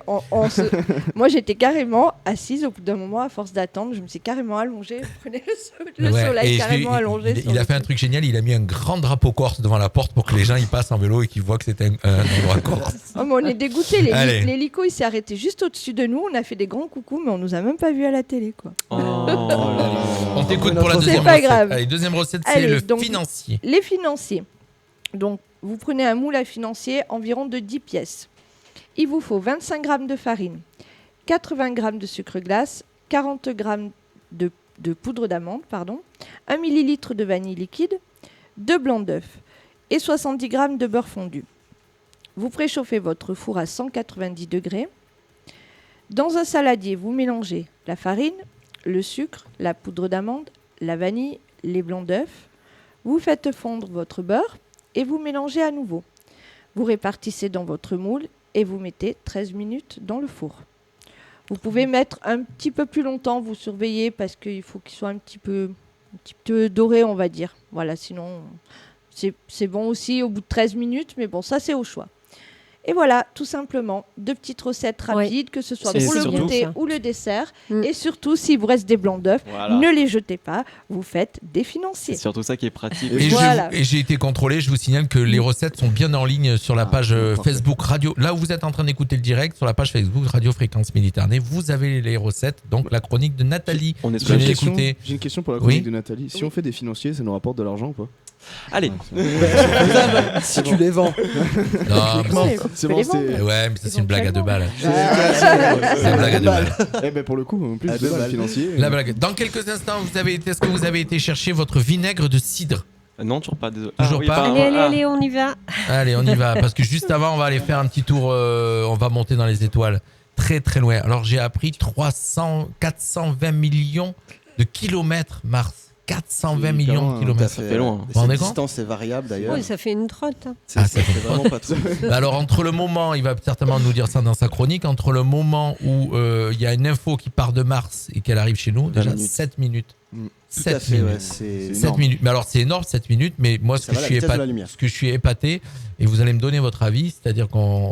Moi, j'étais carrément assise au bout d'un moment, à force d'attendre, je me suis carrément allongée. Je prenais le soleil carrément allongé. Il a fait un truc génial, il a mis un grand drapeau corse devant la porte pour que les gens y passent en vélo et qu'ils voient que c'était un endroit corse. Oh, mais on est dégoûtés. L'hélico, il s'est arrêté juste au-dessus de nous. On a fait des grands coucous, mais on nous a même pas vus à la télé, quoi. On t'écoute pour la deuxième recette. C'est pas grave. Allez, deuxième recette, c'est le financier. Les financiers. Donc, vous prenez un moule à financier environ de 10 pièces. Il vous faut 25 g de farine, 80 g de sucre glace, 40 g de poudre d'amande, 1 ml de vanille liquide, 2 blancs d'œufs et 70 g de beurre fondu. Vous préchauffez votre four à 190 degrés. Dans un saladier, vous mélangez la farine, le sucre, la poudre d'amande, la vanille, les blancs d'œufs. Vous faites fondre votre beurre et vous mélangez à nouveau. Vous répartissez dans votre moule et vous mettez 13 minutes dans le four. Vous pouvez mettre un petit peu plus longtemps, vous surveillez parce qu'il faut qu'il soit un petit peu doré, on va dire. Voilà, sinon c'est bon aussi au bout de 13 minutes, mais bon, ça c'est au choix. Et voilà, tout simplement, 2 petites recettes rapides, que ce soit C'est pour le surtout goûter ça. ou le dessert. Et surtout, s'il vous reste des blancs d'œufs, Voilà. ne les jetez pas, vous faites des financiers. C'est surtout ça qui est pratique. Et, Voilà. et j'ai été contrôlé, je vous signale que les recettes sont bien en ligne sur la page parfait. Facebook Radio. Là où vous êtes en train d'écouter le direct, sur la page Facebook Radio Fréquence Méditerranée, vous avez les recettes, donc la chronique de Nathalie. On est Je sur l'ai la écouté. J'ai une question pour la chronique Oui. de Nathalie. Si on fait des financiers, ça nous rapporte de l'argent ou pas? Allez, Si tu les vends. Non, mais Ouais, c'est vous bon, pouvez les vendre. c'était- ouais, mais ça c'est une blague à 2 balles. Ah, C'est une blague à 2 balles. Eh ben pour le coup, en plus, À de 2 balles. financier. La blague. Dans quelques instants, est-ce que vous avez été chercher votre vinaigre de cidre? non, toujours pas. Désolé. Toujours pas. pardon. Allez, on y va. Allez, on y va. Parce que juste avant, on va aller faire un petit tour. On va monter dans les étoiles. Très, très loin. Alors, j'ai appris 420 millions de kilomètres, Mars. 420 millions de kilomètres. Ça fait loin. Vous vous rendez Cette compte distance est variable d'ailleurs. Oui, ça fait une trotte. hein. C'est Ah, ça fait vraiment pas tout. Bah alors, entre le moment, il va certainement nous dire ça dans sa chronique, entre le moment où il y a une info qui part de Mars et qu'elle arrive chez nous, déjà 7 minutes. Mm. Tout 7 à fait, minutes. ouais, c'est 7 énorme. minutes. Mais alors, c'est énorme, 7 minutes, mais moi, Ça va à la vitesse de la lumière. ce que je suis épaté, et vous allez me donner votre avis, c'est-à-dire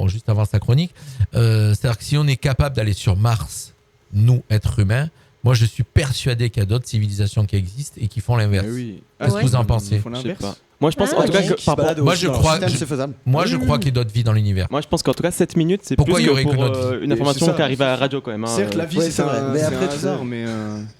juste avant sa chronique, c'est-à-dire que si on est capable d'aller sur Mars, nous, êtres humains, moi, je suis persuadé qu'il y a d'autres civilisations qui existent et qui font l'inverse. Eh oui. Qu'est-ce que vous en pensez? Ils font Je sais l'inverse. pas. Moi, je pense Ah, en tout cas oui. que Qui se balade moi, aussi je dans leur crois- système, je- c'est faisable. Moi, je crois qu'il y a d'autres vies dans l'univers. moi, je pense qu'en tout cas 7 minutes, c'est Pourquoi plus il y aurait que que pour notre vie une information c'est ça. qui arrive à la radio quand même. hein. Certes, la vie, Ouais, c'est c'est vrai. un, Mais c'est après, un tout hasard, ça- mais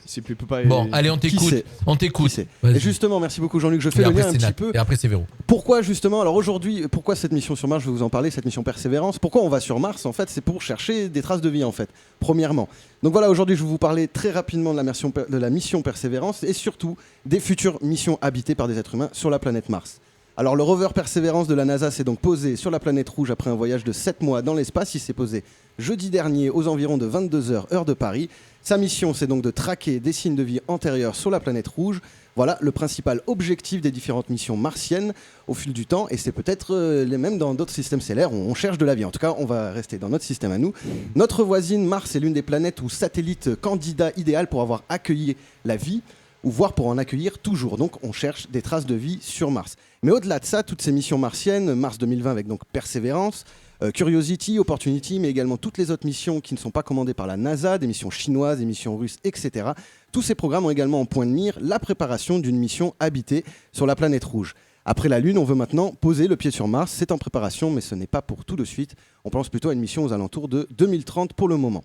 c'est plus pas. Bon, allez, on Qui t'écoute. sait On t'écoute. Qui sait Vas-y. Et justement, merci beaucoup Jean-Luc. Je Et fais le après, lien un c'est petit Nat. peu. Et après, c'est Véro. Pourquoi justement, alors aujourd'hui, pourquoi cette mission sur Mars, je vais vous en parler, cette mission Persévérance. Pourquoi on va sur Mars en fait? C'est pour chercher des traces de vie en fait, premièrement. Donc voilà, aujourd'hui je vais vous parler très rapidement de la mission Persévérance et surtout des futures missions habitées par des êtres humains sur la planète Mars. Alors le rover Persévérance de la NASA s'est donc posé sur la planète rouge après un voyage de 7 mois dans l'espace. Il s'est posé jeudi dernier aux environs de 22h heure de Paris. Sa mission c'est donc de traquer des signes de vie antérieurs sur la planète rouge. Voilà le principal objectif des différentes missions martiennes au fil du temps, et c'est peut-être les mêmes dans d'autres systèmes stellaires, on cherche de la vie. En tout cas, on va rester dans notre système à nous. Notre voisine Mars est l'une des planètes ou satellites candidats idéal pour avoir accueilli la vie, ou voire pour en accueillir toujours. Donc on cherche des traces de vie sur Mars. Mais au-delà de ça, toutes ces missions martiennes, Mars 2020 avec donc Persévérance, Curiosity, Opportunity, mais également toutes les autres missions qui ne sont pas commandées par la NASA, des missions chinoises, des missions russes, etc. Tous ces programmes ont également en point de mire la préparation d'une mission habitée sur la planète rouge. Après la Lune, on veut maintenant poser le pied sur Mars. C'est en préparation, mais ce n'est pas pour tout de suite. On pense plutôt à une mission aux alentours de 2030 pour le moment.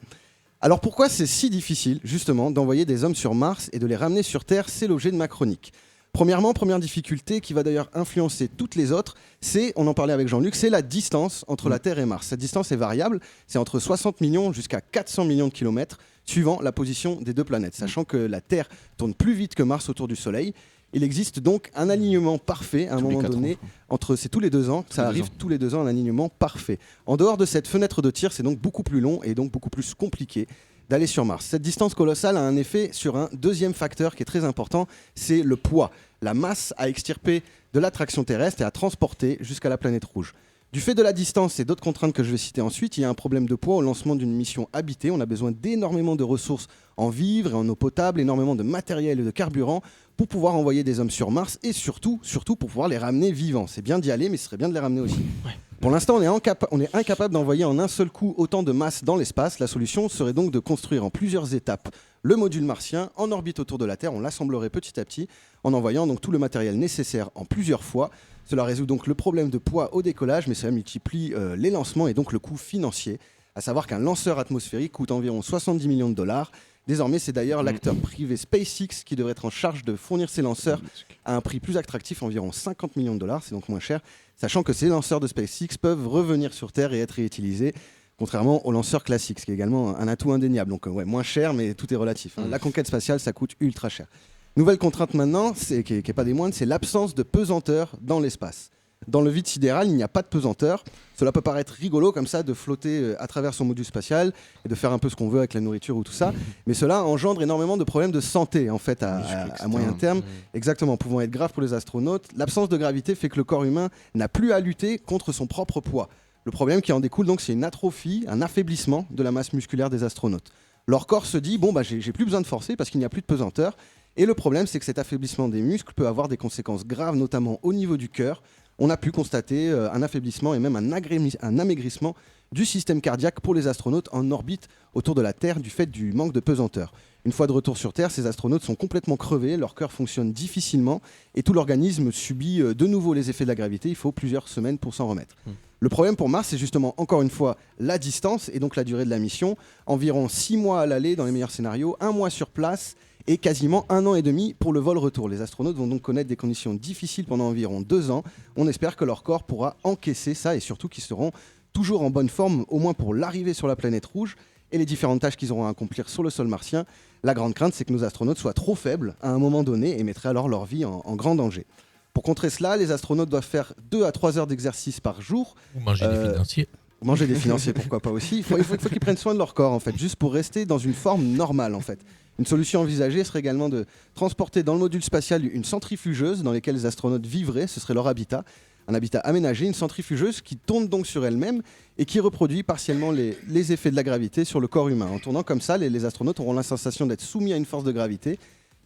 Alors pourquoi c'est si difficile, justement, d'envoyer des hommes sur Mars et de les ramener sur Terre? C'est l'objet de ma chronique. Premièrement, première difficulté qui va d'ailleurs influencer toutes les autres, c'est, on en parlait avec Jean-Luc, c'est la distance entre la Terre et Mars. Cette distance est variable, c'est entre 60 millions jusqu'à 400 millions de kilomètres, suivant la position des deux planètes. Sachant que la Terre tourne plus vite que Mars autour du Soleil, il existe donc un alignement parfait à un moment donné, c'est tous les 2 ans, ça arrive tous les 2 ans, un alignement parfait. En dehors de cette fenêtre de tir, c'est donc beaucoup plus long et donc beaucoup plus compliqué d'aller sur Mars. Cette distance colossale a un effet sur un deuxième facteur qui est très important, c'est le poids, la masse à extirper de l'attraction terrestre et à transporter jusqu'à la planète rouge. Du fait de la distance et d'autres contraintes que je vais citer ensuite, il y a un problème de poids au lancement d'une mission habitée. On a besoin d'énormément de ressources en vivres et en eau potable, énormément de matériel et de carburant pour pouvoir envoyer des hommes sur Mars et surtout pour pouvoir les ramener vivants. C'est bien d'y aller, mais ce serait bien de les ramener aussi. Pour l'instant, on est incapable d'envoyer en un seul coup autant de masse dans l'espace. La solution serait donc de construire en plusieurs étapes le module martien en orbite autour de la Terre. On l'assemblerait petit à petit en envoyant donc tout le matériel nécessaire en plusieurs fois. Cela résout donc le problème de poids au décollage, mais cela multiplie les lancements et donc le coût financier. À savoir qu'un lanceur atmosphérique coûte environ 70 millions de dollars. Désormais, c'est d'ailleurs l'acteur privé SpaceX qui devrait être en charge de fournir ces lanceurs à un prix plus attractif, environ 50 millions de dollars, c'est donc moins cher, sachant que ces lanceurs de SpaceX peuvent revenir sur Terre et être réutilisés, contrairement aux lanceurs classiques, ce qui est également un atout indéniable. Donc moins cher, mais tout est relatif. La conquête spatiale, ça coûte ultra cher. Nouvelle contrainte maintenant, qui n'est pas des moindres, c'est l'absence de pesanteur dans l'espace. Dans le vide sidéral, il n'y a pas de pesanteur. Cela peut paraître rigolo comme ça de flotter à travers son module spatial et de faire un peu ce qu'on veut avec la nourriture ou tout ça, mais cela engendre énormément de problèmes de santé en fait à moyen terme, exactement, pouvant être grave pour les astronautes. L'absence de gravité fait que le corps humain n'a plus à lutter contre son propre poids. Le problème qui en découle donc, c'est une atrophie, un affaiblissement de la masse musculaire des astronautes. Leur corps se dit j'ai plus besoin de forcer parce qu'il n'y a plus de pesanteur. Et le problème, c'est que cet affaiblissement des muscles peut avoir des conséquences graves, notamment au niveau du cœur, on a pu constater un affaiblissement et même un amaigrissement du système cardiaque pour les astronautes en orbite autour de la Terre du fait du manque de pesanteur. Une fois de retour sur Terre, ces astronautes sont complètement crevés, leur cœur fonctionne difficilement et tout l'organisme subit de nouveau les effets de la gravité. Il faut plusieurs semaines pour s'en remettre. Le problème pour Mars, c'est justement encore une fois la distance et donc la durée de la mission. Environ 6 mois à l'aller dans les meilleurs scénarios, 1 mois sur place et quasiment 1 an et demi pour le vol retour. Les astronautes vont donc connaître des conditions difficiles pendant environ 2 ans. On espère que leur corps pourra encaisser ça et surtout qu'ils seront toujours en bonne forme, au moins pour l'arrivée sur la planète rouge et les différentes tâches qu'ils auront à accomplir sur le sol martien. La grande crainte, c'est que nos astronautes soient trop faibles à un moment donné et mettraient alors leur vie en grand danger. Pour contrer cela, les astronautes doivent faire 2 à 3 heures d'exercice par jour. Ou manger des financiers. Manger des financiers, pourquoi pas aussi. Il faut qu'ils prennent soin de leur corps, en fait, juste pour rester dans une forme normale, en fait. Une solution envisagée serait également de transporter dans le module spatial une centrifugeuse dans laquelle les astronautes vivraient, ce serait leur habitat. Un habitat aménagé, une centrifugeuse qui tourne donc sur elle-même et qui reproduit partiellement les effets de la gravité sur le corps humain. En tournant comme ça, les astronautes auront la sensation d'être soumis à une force de gravité.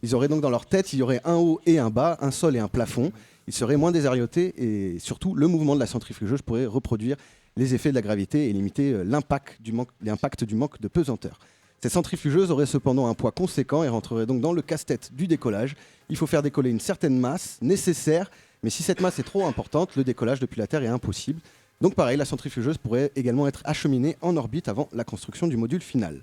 Ils auraient donc dans leur tête, il y aurait un haut et un bas, un sol et un plafond. Ils seraient moins désorientés et surtout, le mouvement de la centrifugeuse pourrait reproduire les effets de la gravité et limiter l'impact du manque de pesanteur. Cette centrifugeuse aurait cependant un poids conséquent et rentrerait donc dans le casse-tête du décollage. Il faut faire décoller une certaine masse nécessaire, mais si cette masse est trop importante, le décollage depuis la Terre est impossible. Donc pareil, la centrifugeuse pourrait également être acheminée en orbite avant la construction du module final.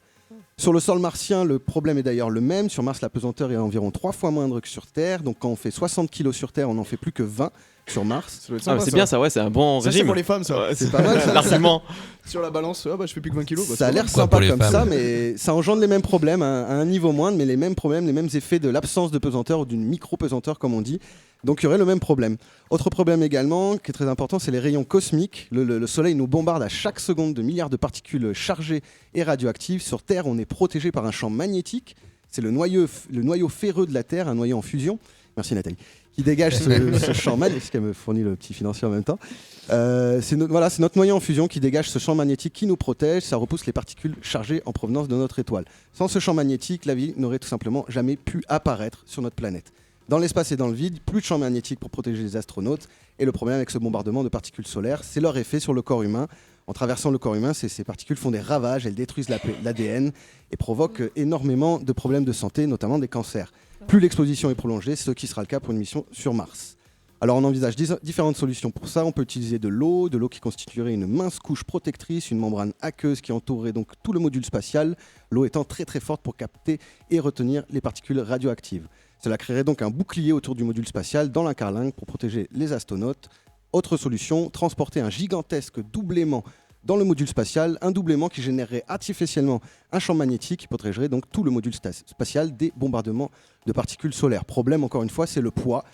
Sur le sol martien, le problème est d'ailleurs le même. Sur Mars, la pesanteur est environ 3 fois moindre que sur Terre. Donc quand on fait 60 kg sur Terre, on n'en fait plus que 20 sur Mars. C'est bien ça, ouais, c'est un bon régime. C'est pour les femmes, ça. C'est pas mal, ça. L'argument. Sur la balance, je fais plus que 20 kilos. Ça a l'air sympa comme ça, mais ça engendre les mêmes problèmes à un niveau moindre, mais les mêmes problèmes, les mêmes effets de l'absence de pesanteur ou d'une micro-pesanteur, comme on dit. Donc il y aurait le même problème. Autre problème également, qui est très important, c'est les rayons cosmiques. Le Soleil nous bombarde à chaque seconde de milliards de particules chargées et radioactives. Sur Terre, on est protégé par un champ magnétique. C'est le noyau ferreux de la Terre, un noyau en fusion. Merci Nathalie. Qui dégage ce champ magnétique, qu'elle me fournit le petit financier en même temps. C'est notre noyau en fusion qui dégage ce champ magnétique qui nous protège, ça repousse les particules chargées en provenance de notre étoile. Sans ce champ magnétique, la vie n'aurait tout simplement jamais pu apparaître sur notre planète. Dans l'espace et dans le vide, plus de champ magnétique pour protéger les astronautes. Et le problème avec ce bombardement de particules solaires, c'est leur effet sur le corps humain. En traversant le corps humain, ces particules font des ravages, elles détruisent l'ADN et provoquent énormément de problèmes de santé, notamment des cancers. Plus l'exposition est prolongée, ce qui sera le cas pour une mission sur Mars. Alors on envisage différentes solutions pour ça. On peut utiliser de l'eau qui constituerait une mince couche protectrice, une membrane aqueuse qui entourerait donc tout le module spatial, l'eau étant très très forte pour capter et retenir les particules radioactives. Cela créerait donc un bouclier autour du module spatial dans la carlingue pour protéger les astronautes. Autre solution, transporter un gigantesque doublement dans le module spatial, un doublement qui générerait artificiellement un champ magnétique qui protégerait donc tout le module spatial des bombardements de particules solaires. Problème encore une fois, c'est le poids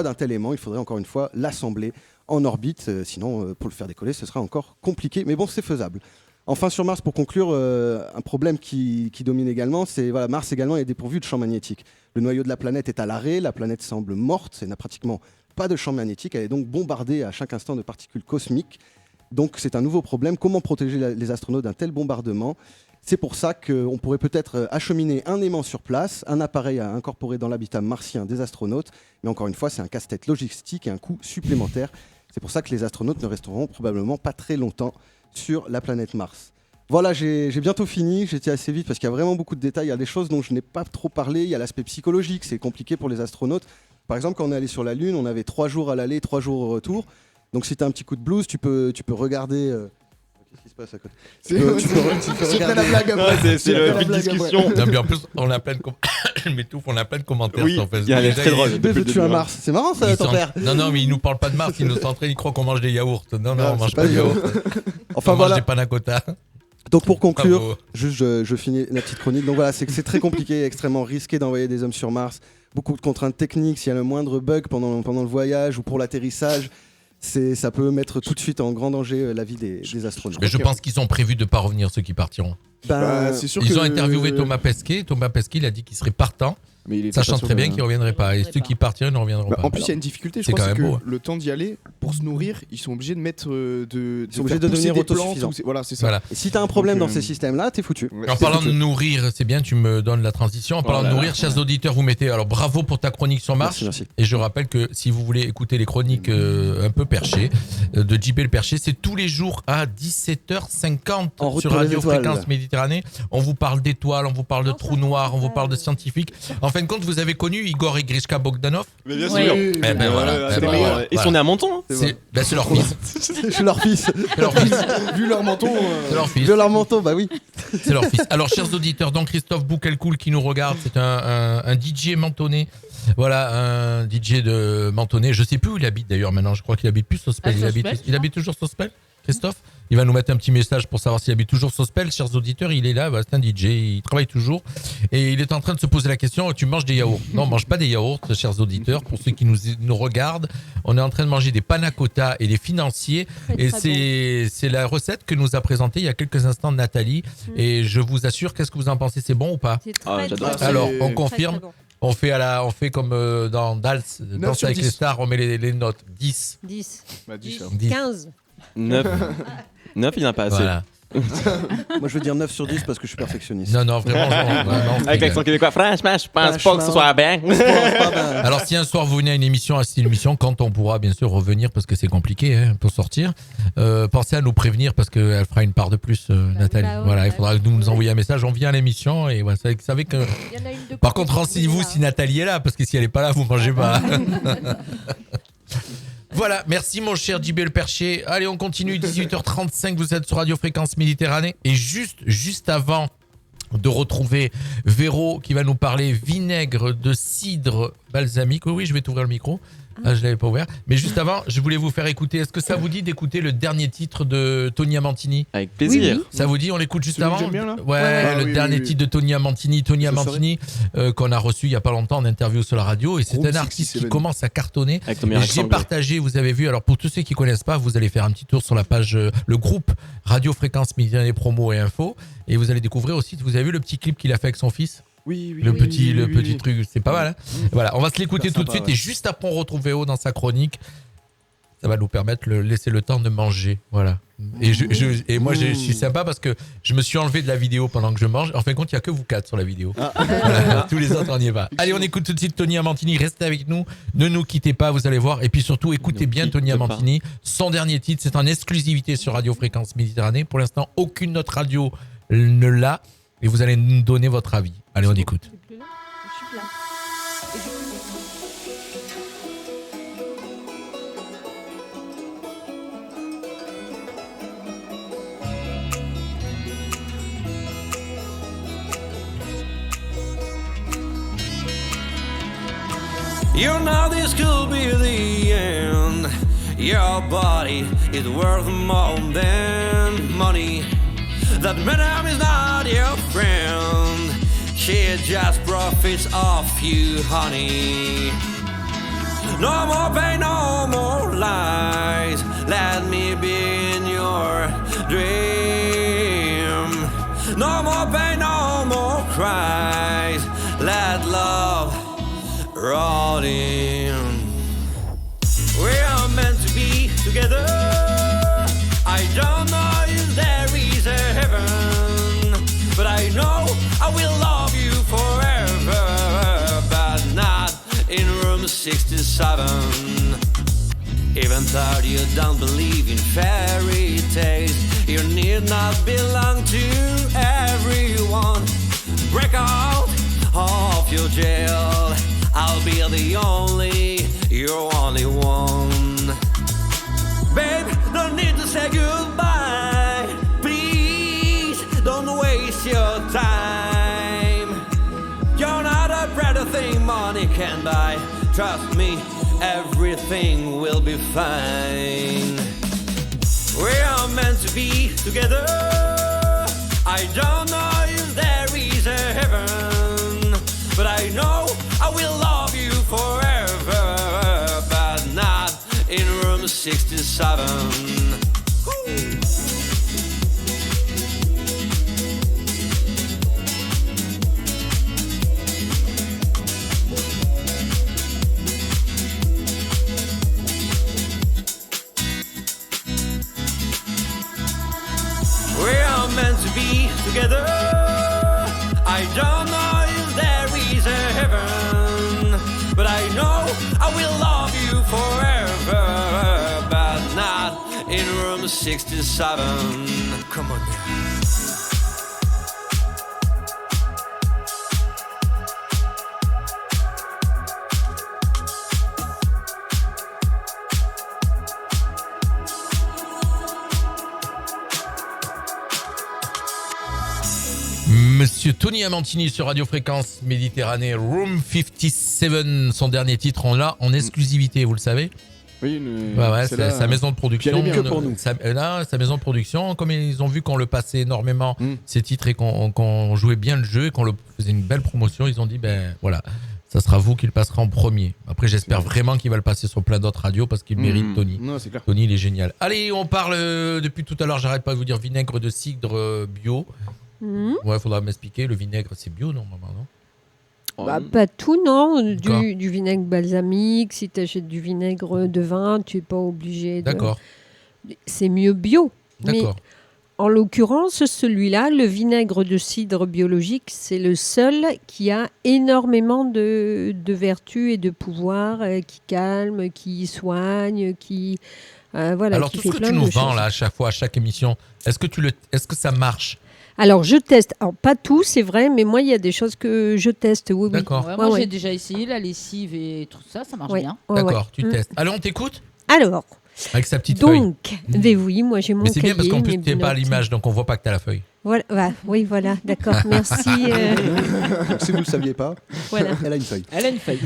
d'un tel aimant. Il faudrait encore une fois l'assembler en orbite, sinon pour le faire décoller ce sera encore compliqué, mais bon c'est faisable. Enfin sur Mars, pour conclure, un problème qui domine également, c'est Mars également est dépourvu de champ magnétique. Le noyau de la planète est à l'arrêt, la planète semble morte, elle n'a pratiquement pas de champ magnétique, elle est donc bombardée à chaque instant de particules cosmiques. Donc c'est un nouveau problème, comment protéger les astronautes d'un tel bombardement ? C'est pour ça qu'on pourrait peut-être acheminer un aimant sur place, un appareil à incorporer dans l'habitat martien des astronautes, mais encore une fois c'est un casse-tête logistique et un coût supplémentaire. C'est pour ça que les astronautes ne resteront probablement pas très longtemps sur la planète Mars. Voilà, j'ai bientôt fini, j'étais assez vite parce qu'il y a vraiment beaucoup de détails, il y a des choses dont je n'ai pas trop parlé, il y a l'aspect psychologique, c'est compliqué pour les astronautes. Par exemple, quand on est allé sur la Lune, on avait 3 jours à l'aller, 3 jours au retour. Donc si tu as un petit coup de blues, tu peux regarder... Qu'est-ce qui se passe à côté ? Tu peux regarder... la blague après. C'est la petite discussion. Non, mais en plus, on a plein de je m'étouffe, on a plein de commentaires sur Facebook. Il y a très drôle. Veux-tu un Mars ? C'est marrant ça, ton père. Non, mais il nous parle pas de Mars, il nous s'entraîne, il croit qu'on mange des yaourts. Non, on mange pas de yaourts. Enfin on voilà. mange des panna cotta. Donc pour conclure, juste je finis la petite chronique. Donc voilà, c'est que c'est très compliqué, extrêmement risqué d'envoyer des hommes sur Mars. Beaucoup de contraintes techniques, s'il y a le moindre bug pendant le voyage ou pour l'atterrissage, ça peut mettre tout de suite en grand danger la vie des astronautes. Mais je pense qu'ils sont prévus de ne pas revenir, ceux qui partiront. c'est sûr Ils que- ont interviewé Thomas Pesquet. Thomas Pesquet, il a dit qu'il serait partant. Mais il était sachant pas sûr très bien de- qu'il ne reviendrait pas. Et ceux qui partiraient ne reviendront pas. En plus, il y a une difficulté, je c'est crois, quand c'est que même beau. le temps d'y aller, pour se nourrir, ils sont obligés de mettre Ils sont obligés de faire pousser devenir des plantes autosuffisants. ou- Voilà, c'est ça. Voilà. Et si t'as un problème Donc, dans ces systèmes-là, t'es foutu. En parlant de nourrir, c'est bien, tu me donnes la transition. En parlant de nourrir, chers auditeurs, vous mettez. Alors bravo pour ta chronique sur Mars. Merci. Et je rappelle que si vous voulez écouter les chroniques un peu perchées de JB le Perché, c'est tous les jours à 17h50 En route sur pour les Radio étoiles. Fréquence Méditerranée. On vous parle d'étoiles, on vous parle de trous noirs, on vous parle de scientifiques. En fin de compte, vous avez connu Igor et Grishka Bogdanov. Mais bien Oui. sûr. Eh ben voilà. C'est Eh ben les voilà. meilleurs. Ils sont nés à Menton. Hein. C'est leur fils. Je suis leur fils. C'est leur fils. Vu leur menton. C'est leur fils. De leur manteau, bah oui. C'est leur fils. Alors, chers auditeurs, donc Christophe Boukelcoul qui nous regarde, c'est un DJ mentonné. Voilà, un DJ de mentonné. Je sais plus où il habite d'ailleurs maintenant. Je crois qu'il habite plus Sospel. À Il Sospel, habite toujours Sospel, Christophe. Il va nous mettre un petit message pour savoir s'il habite toujours Sospel. Chers auditeurs, il est là. Bah, c'est un DJ. Il travaille toujours. Et il est en train de se poser la question, tu manges des yaourts? Non, on mange pas des yaourts, chers auditeurs. Pour ceux qui nous regardent, on est en train de manger des panna cotta et des financiers. Et c'est la recette que nous a présentée il y a quelques instants Nathalie. Et je vous assure, qu'est-ce que vous en pensez? C'est bon ou pas? C'est très, j'adore. très Alors, bon. on confirme. Très, très bon. On fait comme dans Danse sur avec 10. les stars, on met les notes. 10. 10, Bah, 10, 10. 15. 9. 9, il n'y en a pas assez. Voilà. Moi, je veux dire 9 sur 10 parce que je suis perfectionniste. Non, vraiment. Avec l'accent québécois, franchement, je pense pas que ce soit bien. Alors, si un soir vous venez à une émission, à cette émission, quand on pourra bien sûr revenir parce que c'est compliqué pour sortir, pensez à nous prévenir parce qu'elle fera une part de plus, Nathalie. bah ouais, Voilà, il bah faudra que nous envoyer un message. On vient à l'émission et voilà, vous savez que. Il y en a une de Par côté contre, renseignez-vous là. si Nathalie est là parce que si elle est pas là, vous mangez pas. Voilà, merci mon cher JB le Perché. Allez, on continue, 18h35, vous êtes sur Radio Fréquence Méditerranée. Et juste avant de retrouver Véro qui va nous parler vinaigre de cidre balsamique. Oui, je vais t'ouvrir le micro. Ah, je l'avais pas ouvert. Mais juste avant, je voulais vous faire écouter. Est-ce que ça vous dit d'écouter le dernier titre de Tony Amantini? Avec plaisir. Ça vous dit, on l'écoute juste Celui avant? que j'aime bien, là Ouais, le oui, dernier oui, oui. titre de Tony Amantini. Tony Je Amantini, qu'on a reçu il y a pas longtemps en interview sur la radio. Et c'est Room un artiste qui 67. commence à cartonner. Avec ton Et meilleur accent j'ai anglais. partagé, vous avez vu. Alors pour tous ceux qui connaissent pas, vous allez faire un petit tour sur la page, le groupe Radio Fréquence Méditerranée Promo et Info. Et vous allez découvrir aussi, vous avez vu le petit clip qu'il a fait avec son fils? Oui, Le petit oui. truc, c'est pas mal. Hein, voilà, on va se l'écouter Super tout de sympa, suite. Et juste après, on retrouve Véo dans sa chronique. Ça va nous permettre de laisser le temps de manger. Voilà. Et moi, je suis sympa parce que je me suis enlevé de la vidéo pendant que je mange. En fin de compte, il n'y a que vous quatre sur la vidéo. Voilà, tous les autres, on n'y est pas. Allez, on écoute tout de suite Tony Amantini. Restez avec nous. Ne nous quittez pas, vous allez voir. Et puis surtout, écoutez bien Tony Amantini. Son dernier titre, c'est en exclusivité sur Radio Fréquence Méditerranée. Pour l'instant, aucune autre radio ne l'a. Et vous allez nous donner votre avis. Allez, on écoute. Je suis plein. You know this could be the end. Your body is worth more than money. That madam is not your friend. She just profits off you, honey. No more pain, no more lies. Let me be in your dream. No more pain, no more cries. Let love rot in. We are meant to be together. I don't know if there is a heaven, but I know I will love you forever, but not in room 67. Even though you don't believe in fairy tales, you need not belong to everyone. Break out of your jail. I'll be the only, your only one. Babe, don't need to say goodbye. Please, don't waste your time. You're not a better thing money can buy. Trust me, everything will be fine. We are meant to be together. I don't know if there is a heaven, but I know I will love you forever, but not in room 67. together. I don't know if there is a heaven, but I know I will love you forever, but not in room 67. Come on now. Monsieur Tony Amantini sur Radio Fréquence Méditerranée, Room 57, son dernier titre, on l'a en exclusivité, vous le savez. Oui, c'est sa maison de production. Que pour nous. Sa maison de production, comme ils ont vu qu'on le passait énormément, ces titres, et qu'on jouait bien le jeu, et qu'on faisait une belle promotion, ils ont dit, ben voilà, ça sera vous qui le passera en premier. Après, j'espère vraiment qu'il va le passer sur plein d'autres radios, parce qu'il mérite, Tony. Non, c'est clair. Tony, il est génial. Allez, on parle, depuis tout à l'heure, j'arrête pas de vous dire vinaigre de cidre bio. Ouais, faudra m'expliquer. Le vinaigre, c'est bio, normalement, non? Bah, pas tout, non. Du vinaigre balsamique. Si tu achètes du vinaigre de vin, tu n'es pas obligé de... D'accord. C'est mieux bio. D'accord. Mais en l'occurrence, celui-là, le vinaigre de cidre biologique, c'est le seul qui a énormément de vertus et de pouvoirs, qui calme, qui soigne, qui... voilà, alors, qui tout fait ce que plein tu nous de vends, choses. là, à chaque fois, à chaque émission, est-ce que ça marche? Alors, je teste. Alors, pas tout, c'est vrai, mais moi, il y a des choses que je teste. Oui, D'accord. Ouais, moi, j'ai déjà essayé la lessive et tout ça, ça marche bien. D'accord, tu testes. Alors, on t'écoute? Alors, avec sa petite feuille. Donc, ben oui, moi, j'ai mon Mais c'est bien parce cahier, qu'en plus, mes tu n'es pas à notes. l'image, donc on voit pas que tu as la feuille. Voilà, oui, voilà, d'accord, merci. Donc, si vous ne le saviez pas, Voilà. elle a une feuille. Elle a une feuille.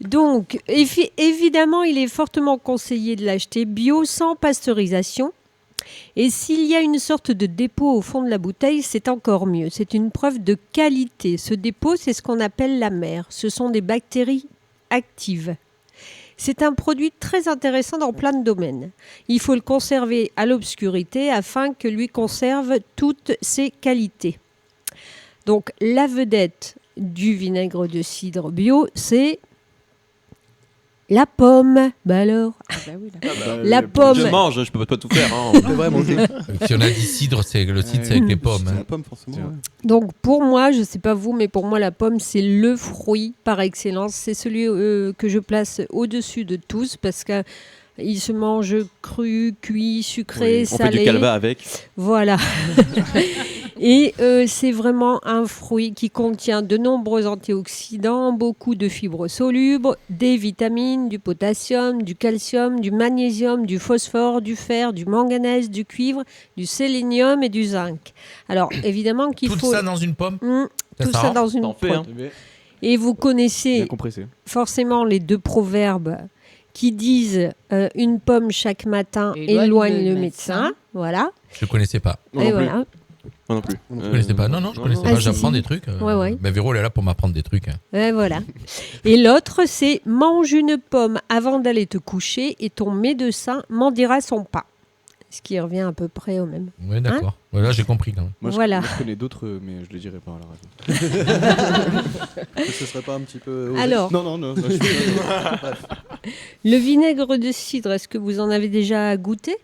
Donc, évidemment, il est fortement conseillé de l'acheter bio, sans pasteurisation. Et s'il y a une sorte de dépôt au fond de la bouteille, c'est encore mieux. C'est une preuve de qualité. Ce dépôt, c'est ce qu'on appelle l'amer. Ce sont des bactéries actives. C'est un produit très intéressant dans plein de domaines. Il faut le conserver à l'obscurité afin que lui conserve toutes ses qualités. Donc, la vedette du vinaigre de cidre bio, c'est la pomme. Bah alors, la pomme. Je mange, je peux pas tout faire. Hein. Si on a dit cidre, c'est le cidre, c'est avec les pommes. C'est la pomme, forcément. Ouais. Donc pour moi, je sais pas vous, mais pour moi la pomme c'est le fruit par excellence. C'est celui que je place au-dessus de tous parce que il se mange cru, cuit, sucré, Oui, salé. On fait du calva avec. Voilà. Et c'est vraiment un fruit qui contient de nombreux antioxydants, beaucoup de fibres solubles, des vitamines, du potassium, du calcium, du magnésium, du phosphore, du fer, du manganèse, du cuivre, du sélénium et du zinc. Alors évidemment qu'il Tout faut... ça dans une pomme? Tout ça dans une T'en fais, pomme. hein. Et vous connaissez Bien compressé. forcément les deux proverbes qui disent une pomme chaque matin éloigne le médecin. Voilà. Je connaissais pas. Moi Et non plus. voilà. Moi non plus. Je connaissais pas. Non, je connaissais Ah, pas. si, J'apprends si. des trucs. Ouais. Mais Véro, elle est là pour m'apprendre des trucs. Hein. Et voilà. Et l'autre, c'est mange une pomme avant d'aller te coucher et ton médecin m'en dira son pas. Ce qui revient à peu près au même. Oui, d'accord. Là, j'ai compris quand même. Moi, Voilà. je connais d'autres, mais je les dirai pas à la radio. Ce serait pas un petit peu... Alors, Non. Bref. le vinaigre de cidre, est-ce que vous en avez déjà goûté?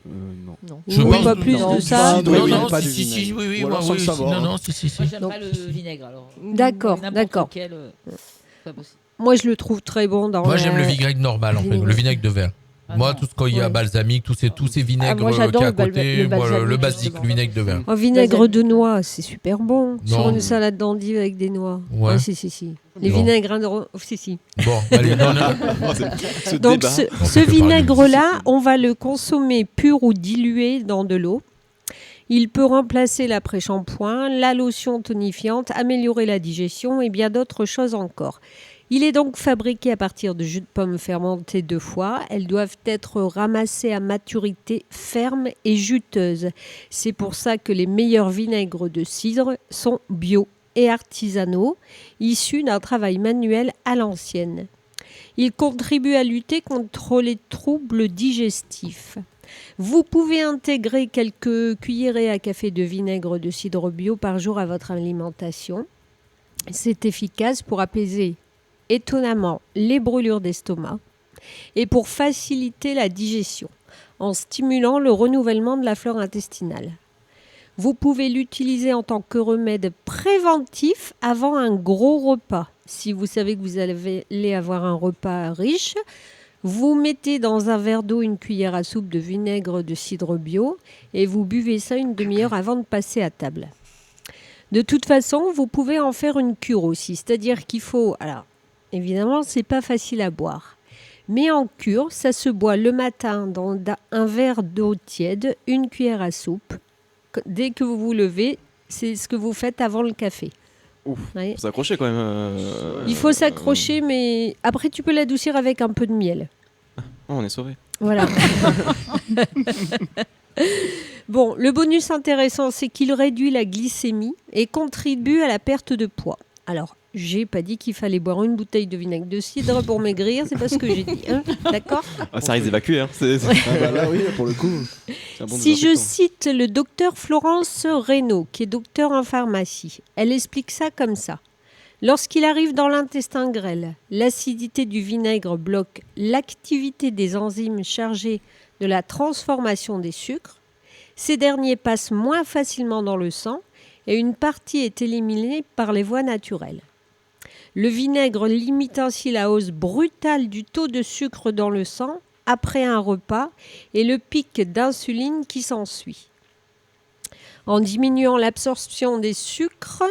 Non. Je Oui, pense- pas plus non, de ça. du cidre, oui, non, pas si, du si, vinaigre. oui, Ou alors moi, sans oui, le savoir. non, si. Moi, j'aime Donc, pas le vinaigre, alors. D'accord, N'importe d'accord. lequel, pas possible. Moi, je le trouve très bon dans Moi, j'aime le vinaigre normal, en fait. Vinaigre. Le vinaigre de verre. Ah Moi, non. tout ce qu'il y a Ouais. balsamique, tous ces vinaigres moi, j'adore qu'il y a à le bal- côté, le moi, balsamique, le basique, justement. le vinaigre de verre. Un vinaigre de noix, c'est super bon. Sur Non. une salade d'endive avec des noix. Ouais. Ouais, si. Les Bon. vinaigres, si. Bon, allez, non. Ce Donc débat. ce On fait que vinaigre-là, on va le consommer pur ou dilué dans de l'eau. Il peut remplacer l'après-shampoing, la lotion tonifiante, améliorer la digestion et bien d'autres choses encore. Il est donc fabriqué à partir de jus de pomme fermenté 2 fois. Elles doivent être ramassées à maturité ferme et juteuse. C'est pour ça que les meilleurs vinaigres de cidre sont bio et artisanaux, issus d'un travail manuel à l'ancienne. Il contribue à lutter contre les troubles digestifs. Vous pouvez intégrer quelques cuillerées à café de vinaigre de cidre bio par jour à votre alimentation. C'est efficace pour apaiser étonnamment les brûlures d'estomac et pour faciliter la digestion en stimulant le renouvellement de la flore intestinale. Vous pouvez l'utiliser en tant que remède préventif avant un gros repas. Si vous savez que vous allez avoir un repas riche, vous mettez dans un verre d'eau une cuillère à soupe de vinaigre de cidre bio et vous buvez ça une demi-heure avant de passer à table. De toute façon, vous pouvez en faire une cure aussi, c'est-à-dire qu'il faut... Alors, évidemment, c'est pas facile à boire. Mais en cure, ça se boit le matin dans un verre d'eau tiède, une cuillère à soupe. Dès que vous vous levez, c'est ce que vous faites avant le café. Ouf, Ouais. faut s'accrocher quand même. Il faut s'accrocher, mais après tu peux l'adoucir avec un peu de miel. Oh, on est sauvés. Voilà. Bon, le bonus intéressant, c'est qu'il réduit la glycémie et contribue à la perte de poids. Alors, j'ai pas dit qu'il fallait boire une bouteille de vinaigre de cidre pour maigrir, c'est pas ce que j'ai dit, hein, d'accord ? Ah, ça risque d'évacuer. Hein. Ah bah là, oui, pour le coup. c'est un bon Si je désinfectant. cite le docteur Florence Reynaud, qui est docteur en pharmacie, elle explique ça comme ça. Lorsqu'il arrive dans l'intestin grêle, l'acidité du vinaigre bloque l'activité des enzymes chargées de la transformation des sucres. Ces derniers passent moins facilement dans le sang et une partie est éliminée par les voies naturelles. Le vinaigre limite ainsi la hausse brutale du taux de sucre dans le sang après un repas et le pic d'insuline qui s'ensuit. En diminuant l'absorption des sucres,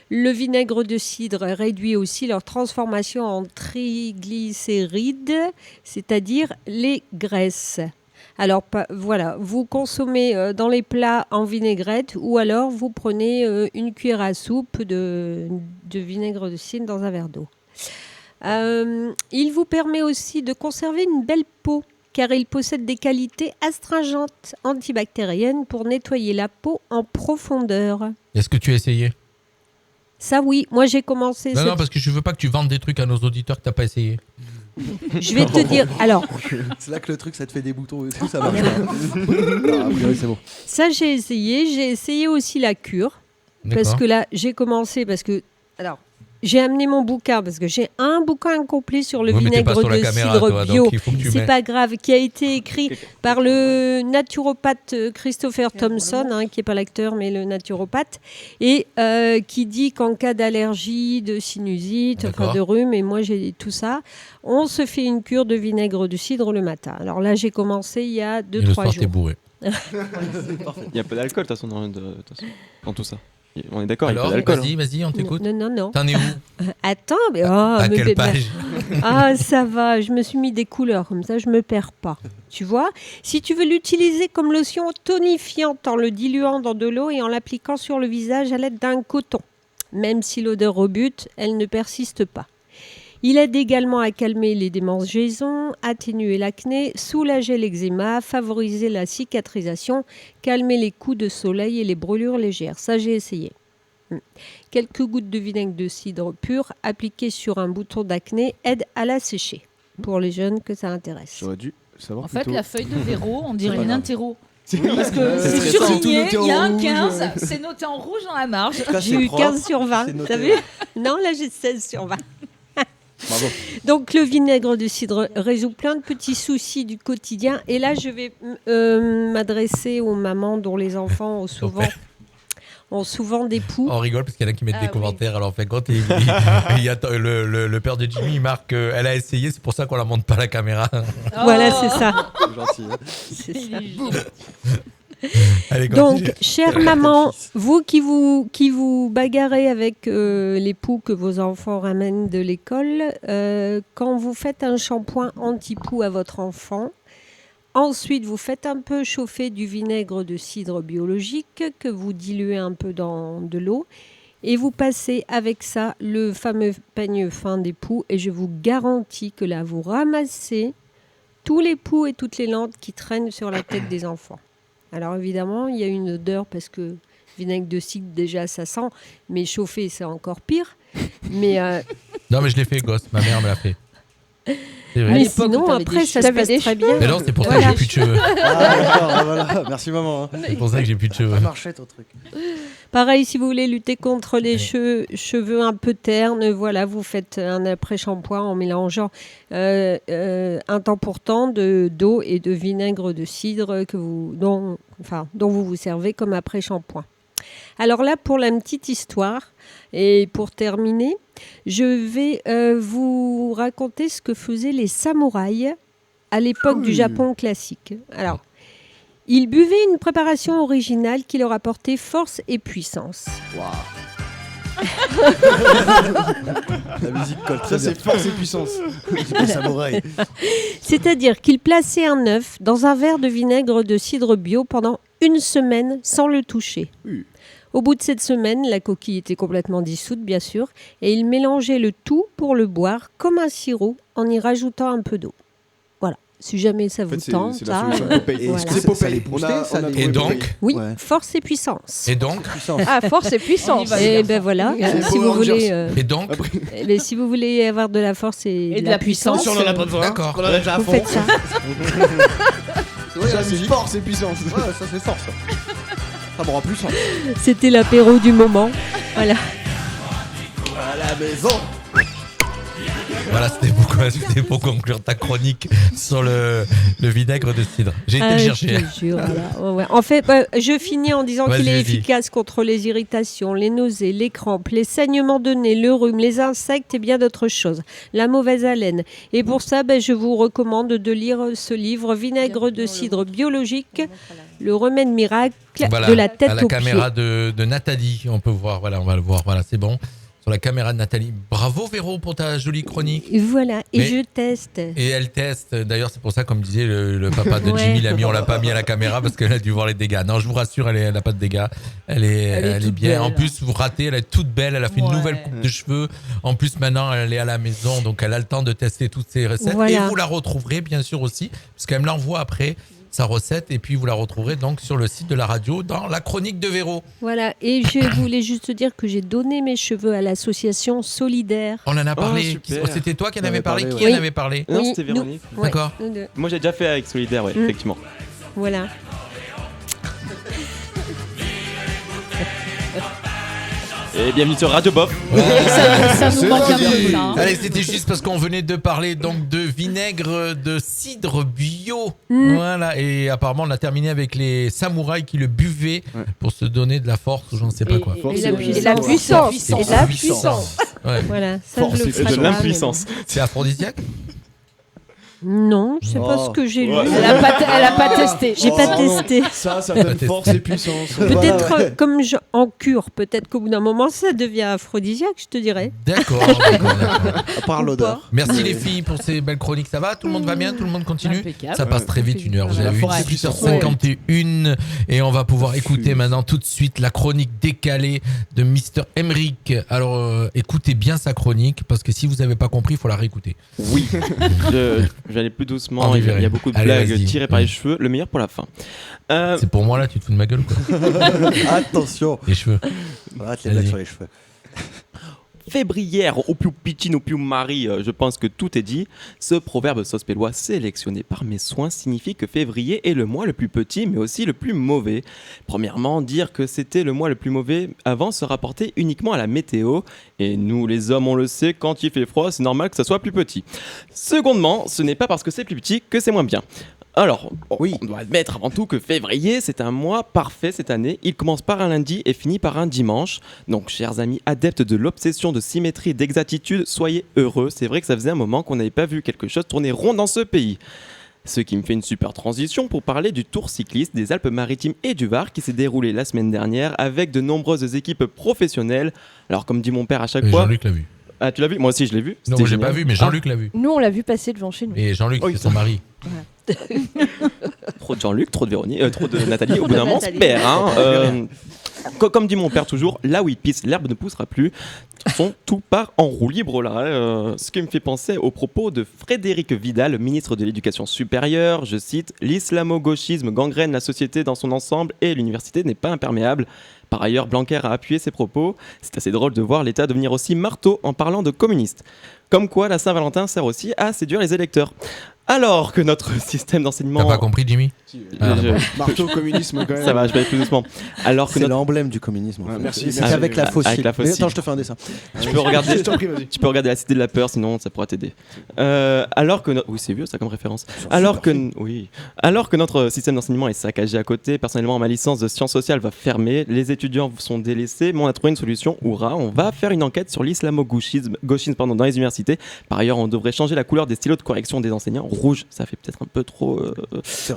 le vinaigre de cidre réduit aussi leur transformation en triglycérides, c'est-à-dire les graisses. Alors voilà, vous consommez dans les plats en vinaigrette ou alors vous prenez une cuillère à soupe de vinaigre de cidre dans un verre d'eau. Il vous permet aussi de conserver une belle peau car il possède des qualités astringentes antibactériennes pour nettoyer la peau en profondeur. Est-ce que tu as essayé ? Ça oui, moi j'ai commencé... Non, parce que je veux pas que tu vendes des trucs à nos auditeurs que t'as pas essayé. Je vais te dire... Alors, C'est là que le truc, ça te fait des boutons et tout, ça marche pas. Ah, a priori, c'est bon. ça j'ai essayé aussi la cure. Parce D'accord. que là, j'ai commencé parce que... Alors, j'ai amené mon bouquin parce que j'ai un bouquin complet sur le Oui, mais t'es pas vinaigre sur la de caméra, cidre toi, donc bio. il faut que tu C'est mets. pas grave, qui a été écrit par le naturopathe Christopher Thompson, hein, qui n'est pas l'acteur mais le naturopathe, et qui dit qu'en cas d'allergie, de sinusite, enfin D'accord. de rhume, et moi j'ai tout ça, on se fait une cure de vinaigre de cidre le matin. Alors là, j'ai commencé il y a Et le 2-3 soir, t'es jours. bourré. Il y a pas d'alcool de toute façon dans tout ça. On est d'accord, il y a pas Alors, d'alcool. vas-y, on t'écoute. Non. T'en es où ? Attends, mais À quelle page ? Ah, ça va, je me suis mis des couleurs, comme ça je me perds pas. Tu vois ? Si tu veux l'utiliser comme lotion tonifiante en le diluant dans de l'eau et en l'appliquant sur le visage à l'aide d'un coton, même si l'odeur rebute, elle ne persiste pas. Il aide également à calmer les démangeaisons, atténuer l'acné, soulager l'eczéma, favoriser la cicatrisation, calmer les coups de soleil et les brûlures légères. Ça, j'ai essayé. Quelques gouttes de vinaigre de cidre pur appliquées sur un bouton d'acné aident à la sécher. Pour les jeunes que ça intéresse. J'aurais dû savoir En fait, plutôt. la feuille de Véro, on dirait pas une grave. interro. C'est Parce que c'est c'est stressant. surligné, Tout noté en il y a un rouge. 15, c'est noté en rouge dans la marge. Là, J'ai c'est eu propre, 15 sur 20, c'est noté, t'as vu ouais. Non, là j'ai 16 sur 20. Bravo. Donc le vinaigre de cidre résout plein de petits soucis du quotidien. Et là, je vais m'adresser aux mamans dont les enfants ont souvent des poux. On rigole parce qu'il y en a qui mettent Ah des oui. commentaires. Alors, en fait, quand il y a le père de Jimmy, il marque elle a essayé, c'est pour ça qu'on la monte pas à la caméra. Voilà, Oh. c'est ça. C'est gentil. Hein. C'est ça. Allez, Donc, continue. chère maman, vous qui vous bagarrez avec les poux que vos enfants ramènent de l'école, quand vous faites un shampoing anti-poux à votre enfant, ensuite vous faites un peu chauffer du vinaigre de cidre biologique que vous diluez un peu dans de l'eau et vous passez avec ça le fameux peigne fin des poux et je vous garantis que là vous ramassez tous les poux et toutes les lentes qui traînent sur la tête des enfants. Alors évidemment, il y a une odeur parce que vinaigre de cidre, déjà, ça sent. Mais chauffer, c'est encore pire. Mais, Non, mais je l'ai fait, gosse. Ma mère me l'a fait. C'est vrai. mais l'époque où sinon, t'avais après, des ça cheveux. se passe très bien. Mais non, c'est pour ça Voilà. que j'ai plus de cheveux. Ah, d'accord, voilà. Merci, maman. Hein. C'est pour ça que j'ai plus de cheveux. Ça marchait ton truc. Pareil, si vous voulez lutter contre les cheveux un peu ternes, voilà, vous faites un après-shampoing en mélangeant un temps pour temps d'eau et de vinaigre de cidre dont vous vous servez comme après-shampoing. Alors là, pour la petite histoire, et pour terminer, je vais vous raconter ce que faisaient les samouraïs à l'époque du Japon classique. Alors, ils buvaient une préparation originale qui leur apportait force et puissance. La musique colle Ça, très bien. c'est force et puissance. Les samouraïs. C'est-à-dire qu'ils plaçaient un œuf dans un verre de vinaigre de cidre bio pendant 1 semaine sans le toucher. Oui. Au bout de cette semaine, la coquille était complètement dissoute, bien sûr, et ils mélangeaient le tout pour le boire comme un sirop en y rajoutant un peu d'eau. Voilà, si jamais ça En vous fait, c'est tente. c'est la ça, solution Popeye. Et voilà. est-ce que C'est ça Popeye. les boostait, ça les- Et trouvé donc Popeye. Oui, Ouais. force et puissance. Et donc, Ah, force et puissance. On y va. Et ben voilà, C'est si Power vous voulez, Rangers. et donc, si vous voulez avoir de la force et de la puissance, Si on en a pas besoin. D'accord. On en a déjà à vous fond. faites ça. Ouais, Ça, la c'est musique. force et puissance. Ouais, ça c'est fort ça. Ça me rend puissant. C'était l'apéro du moment. Voilà. À la maison. voilà, c'était pour conclure ta chronique sur le vinaigre de cidre. J'ai été le Ah, chercher. je te jure, voilà. Ouais, ouais. En fait, je finis en disant Vas-y, qu'il est vas-y. efficace contre les irritations, les nausées, les crampes, les saignements de nez, le rhume, les insectes et bien d'autres choses. La mauvaise haleine. Et pour ça, je vous recommande de lire ce livre, Vinaigre de cidre biologique, le remède miracle Voilà, de la tête à la aux caméra pieds. de Nathalie, on peut voir. Voilà, on va le voir. Voilà, c'est bon. Sur la caméra de Nathalie. Bravo Véro pour ta jolie chronique. Voilà, et Mais- je teste. Et elle teste. D'ailleurs, c'est pour ça, comme disait le papa de Ouais. Jimmy, l'ami, on l'a pas mis à la caméra parce qu'elle a dû voir les dégâts. Non, je vous rassure, elle n'a pas de dégâts. Elle est toute bien. belle. En plus, vous ratez, elle est toute belle. Elle a fait une Ouais. nouvelle coupe de cheveux. En plus, maintenant, elle est à la maison, donc elle a le temps de tester toutes ses recettes. Voilà. Et vous la retrouverez, bien sûr, aussi, parce qu'elle me l'envoie après, sa recette. Et puis, vous la retrouverez donc sur le site de la radio dans la chronique de Véro. Voilà, et je voulais juste dire que j'ai donné mes cheveux à l'association Solidaire. On en a parlé. super. Oh, c'était toi qui en On avais avait parlé. parlé, Qui ouais. en avait parlé Non, Oui, c'était nous- Véronique. Ouais, D'accord. nous deux. Moi, j'ai déjà fait avec Solidaire, ouais, effectivement. Voilà. Et bienvenue sur Radio Bob. Ça nous C'est manque un parti. peu ça. hein. Allez, c'était juste parce qu'on venait de parler donc de vinaigre de cidre bio. Mm. Voilà, et apparemment on a terminé avec les samouraïs qui le buvaient Ouais. pour se donner de la force ou j'en sais pas quoi. Force Et la et puissance. Et la puissance. Puissance. Et la Puissance. puissance. Ouais. Voilà, ça Force je le et ferai de pas, mais l'impuissance. C'est aphrodisiaque bon. Non, je sais pas Oh. ce que j'ai lu. Ouais. Elle a pas testé. J'ai pas Oh, non. testé. Ça donne force et puissance. Peut-être Voilà, ouais. comme en cure, peut-être qu'au bout d'un moment ça devient aphrodisiaque, je te dirais. D'accord, d'accord. À part l'odeur. Merci les filles pour ces belles chroniques. Ça va? Tout le monde va bien? Tout le monde continue? Impeccable. Ça passe très vite, 1 heure. Vous avez vu, Ouais. c'est 8h51 et on va pouvoir écouter maintenant tout de suite la chronique décalée de Mr. Emmerich. Alors écoutez bien sa chronique parce que si vous n'avez pas compris, il faut la réécouter. Oui. J'allais plus doucement. Envie, Il y a Véry. beaucoup de Allez, blagues vas-y. tirées par les Oui. cheveux. Le meilleur pour la fin. C'est pour moi là, tu te fous de ma gueule ou quoi? Attention. Les cheveux. Arrête les Vas-y. blagues sur les cheveux. Févrière, au plus pitchin, au plus mari, je pense que tout est dit. Ce proverbe sospellois sélectionné par mes soins signifie que février est le mois le plus petit, mais aussi le plus mauvais. Premièrement, dire que c'était le mois le plus mauvais avant se rapportait uniquement à la météo. Et nous, les hommes, on le sait, quand il fait froid, c'est normal que ça soit plus petit. Secondement, ce n'est pas parce que c'est plus petit que c'est moins bien. Alors, Oui. on doit admettre avant tout que février, c'est un mois parfait cette année. Il commence par un lundi et finit par un dimanche. Donc, chers amis adeptes de l'obsession de symétrie et d'exactitude, soyez heureux. C'est vrai que ça faisait un moment qu'on n'avait pas vu quelque chose tourner rond dans ce pays. Ce qui me fait une super transition pour parler du Tour cycliste des Alpes-Maritimes et du Var qui s'est déroulé la semaine dernière avec de nombreuses équipes professionnelles. Alors, comme dit mon père à chaque fois... Jean-Luc l'a vu. Ah, tu l'as vu? Moi aussi, je l'ai vu. Non, C'était moi j'ai génial. pas vu, mais Jean-Luc l'a vu. Nous, on l'a vu passer devant chez nous. Et Jean-Luc, c'est son mari. Trop de Jean-Luc, trop de Véronique, trop de Nathalie. Au bout d'un moment, on se Nathalie. perd. Hein. Comme dit mon père toujours, là où il pisse, l'herbe ne poussera plus. De toute façon, tout part en roue libre là. Ce qui me fait penser aux propos de Frédéric Vidal, le ministre de l'Éducation supérieure. Je cite: l'islamo-gauchisme gangrène la société dans son ensemble et l'université n'est pas imperméable. Par ailleurs, Blanquer a appuyé ses propos. C'est assez drôle de voir l'État devenir aussi marteau en parlant de communistes. Comme quoi, la Saint-Valentin sert aussi à séduire les électeurs. Alors que notre système d'enseignement... T'as pas compris, Jimmy? Marteau communisme quand même. Ça va, je vais aller plus doucement. Alors que C'est notre... l'emblème du communisme. En fait. merci, C'est merci. avec la fossile. Avec la fossile. Mais attends, je te fais un dessin. Tu peux regarder... Je t'en prie, vas-y. Tu peux regarder La Cité de la Peur, sinon ça pourra t'aider. Alors que oui, c'est vieux ça comme référence. Alors que notre système d'enseignement est saccagé à côté, personnellement ma licence de sciences sociales va fermer, les étudiants sont délaissés, mais on a trouvé une solution. Hurrah, on va faire une enquête sur l'islamo-gauchisme dans les universités. Par ailleurs, on devrait changer la couleur des stylos de correction des enseignants. Rouge, ça fait peut-être un peu trop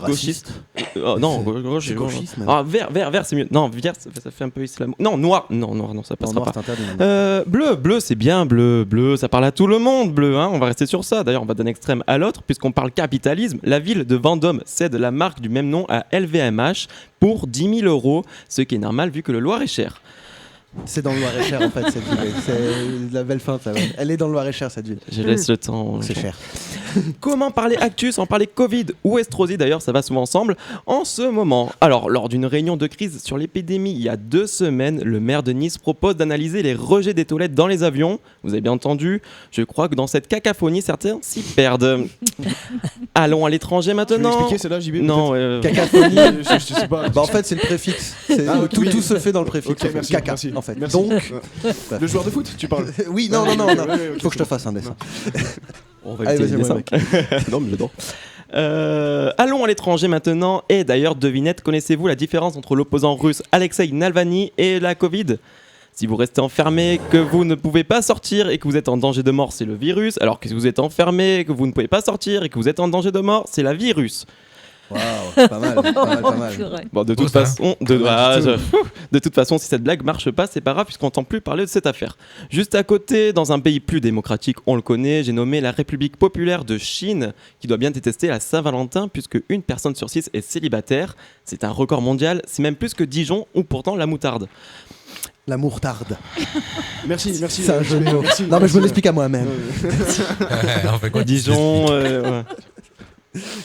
gauchiste. Non, C'est gauchiste, même. Ah, vert, c'est mieux. Non, vert, ça fait un peu islamo. Non, noir, non, ça passera Noir, pas. c'est interdit. Bleu, c'est bien, bleu, ça parle à tout le monde, bleu, hein, on va rester sur ça. D'ailleurs, on va d'un extrême à l'autre, puisqu'on parle capitalisme. La ville de Vendôme cède la marque du même nom à LVMH pour 10 000 €, ce qui est normal vu que le Loir est cher. C'est dans le Loir-et-Cher en fait cette ville. C'est la belle feinte là. Ouais. Elle est dans le Loir-et-Cher cette ville. Je laisse le temps. C'est cher. Comment parler actu sans parler Covid ou Estrosi d'ailleurs, ça va souvent ensemble en ce moment. Alors, lors d'une réunion de crise sur l'épidémie il y a 2 semaines, le maire de Nice propose d'analyser les rejets des toilettes dans les avions. Vous avez bien entendu. Je crois que dans cette cacophonie, certains s'y perdent. Allons à l'étranger Tu veux maintenant. expliquer celle-là, JB? Non, Cacophonie. je sais pas. Bah en fait c'est le préfixe. Tout se fait dans le préfixe. Ok, merci, Caca merci. en fait. Merci. Donc Le joueur de foot, tu parles? oui non. Ouais, Faut que je te fasse un dessin. on va Allez, éviter vas-y, les dessins. Non, mais j'adore. Allons à l'étranger maintenant. Et d'ailleurs, devinette, connaissez-vous la différence entre l'opposant russe Alexei Navalny et la Covid? Si vous restez enfermé, que vous ne pouvez pas sortir et que vous êtes en danger de mort, c'est le virus. Alors que si vous êtes enfermé, que vous ne pouvez pas sortir et que vous êtes en danger de mort, c'est la virus. Waouh, pas mal. Bon, de toute façon, de toute façon, si cette blague marche pas, c'est pas grave puisqu'on n'entend plus parler de cette affaire. Juste à côté, dans un pays plus démocratique, on le connaît, j'ai nommé la République populaire de Chine, qui doit bien détester la Saint-Valentin puisque une personne sur 6 est célibataire. C'est un record mondial, c'est même plus que Dijon ou pourtant la moutarde. La mourtarde. Merci. C'est un jeu de mots. Non mais je me l'explique à moi-même. On fait quoi? Dijon. Ouais.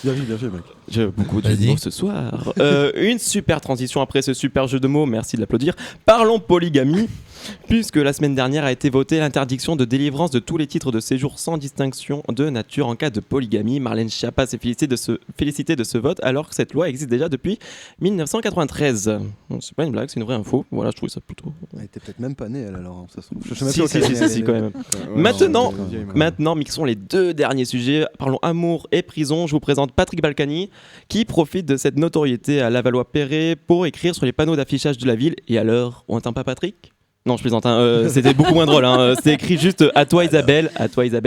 Bien vu mec. J'ai beaucoup de mots ce soir. Une super transition après ce super jeu de mots, merci de l'applaudir. Parlons polygamie, puisque la semaine dernière a été votée l'interdiction de délivrance de tous les titres de séjour sans distinction de nature en cas de polygamie. Marlène Schiappa s'est félicitée de ce vote alors que cette loi existe déjà depuis 1993. Bon, c'est pas une blague, c'est une vraie info. Voilà, je trouve ça plutôt... Elle était peut-être même pas née elle alors. Ça se trouve. Je sais même pas Si, quand même. Maintenant, mixons les 2 derniers sujets. Parlons amour et prison. Je vous présente Patrick Balkany, qui profite de cette notoriété à Levallois-Perret pour écrire sur les panneaux d'affichage de la ville. Et alors, on n'entend pas Patrick ? Non, je plaisante, hein. C'était beaucoup moins drôle. Hein. C'est écrit juste « À toi Isabelle,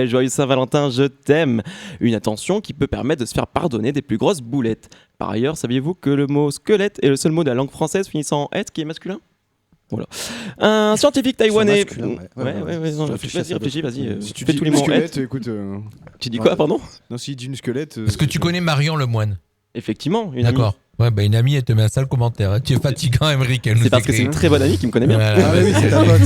joyeux Saint-Valentin, je t'aime ». Une attention qui peut permettre de se faire pardonner des plus grosses boulettes. Par ailleurs, saviez-vous que le mot squelette est le seul mot de la langue française finissant en « est » qui est masculin ? Voilà. Un scientifique taïwanais. Ouais, non, réfléchis, vas-y. Si tu fais dis tous les une mots. squelette, écoute. Tu dis quoi, pardon ? Non, si dit une squelette. Est-ce que tu connais Marion Lemoine? Effectivement, une D'accord. amie. Ouais, bah une amie, elle te met un sale commentaire. Tu es fatigant, Émeric. C'est parce que c'est une très bonne amie qui me connaît bien. Voilà. Ah oui, c'est ta pote.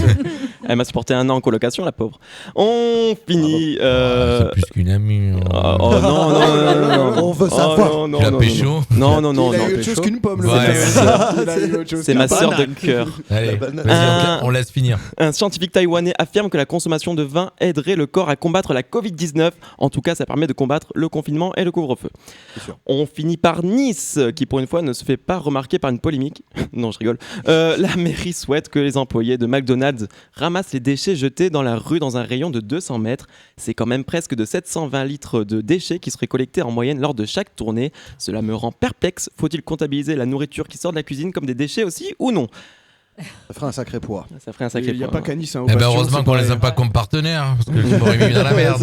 Elle m'a supporté 1 an en colocation, la pauvre. On finit. C'est plus qu'une amie. Oh non. On veut savoir. Tu l'as pécho? Non. Il a eu autre chose qu'une pomme, le Ouais, fait. C'est ma sœur de cœur. Allez, vas-y, on laisse finir. Un scientifique taïwanais affirme que la consommation de vin aiderait le corps à combattre la Covid-19. En tout cas, ça permet de combattre le confinement et le couvre-feu. On finit par Nice, qui pour une fois ne se fait pas remarquer par une polémique. Non, je rigole. La mairie souhaite que les employés de McDonald's ramassent les déchets jetés dans la rue dans un rayon de 200 mètres. C'est quand même presque de 720 litres de déchets qui seraient collectés en moyenne lors de chaque tournée. Cela me rend perplexe. Faut-il comptabiliser la nourriture qui sort de la cuisine comme des déchets aussi ou non ? Ça ferait un sacré poids. Ça ferait un sacré poids. Il n'y a pas qu'à Nice. Eh ben heureusement qu'on les a pas comme partenaires, parce que je m'aurais mis dans la merde.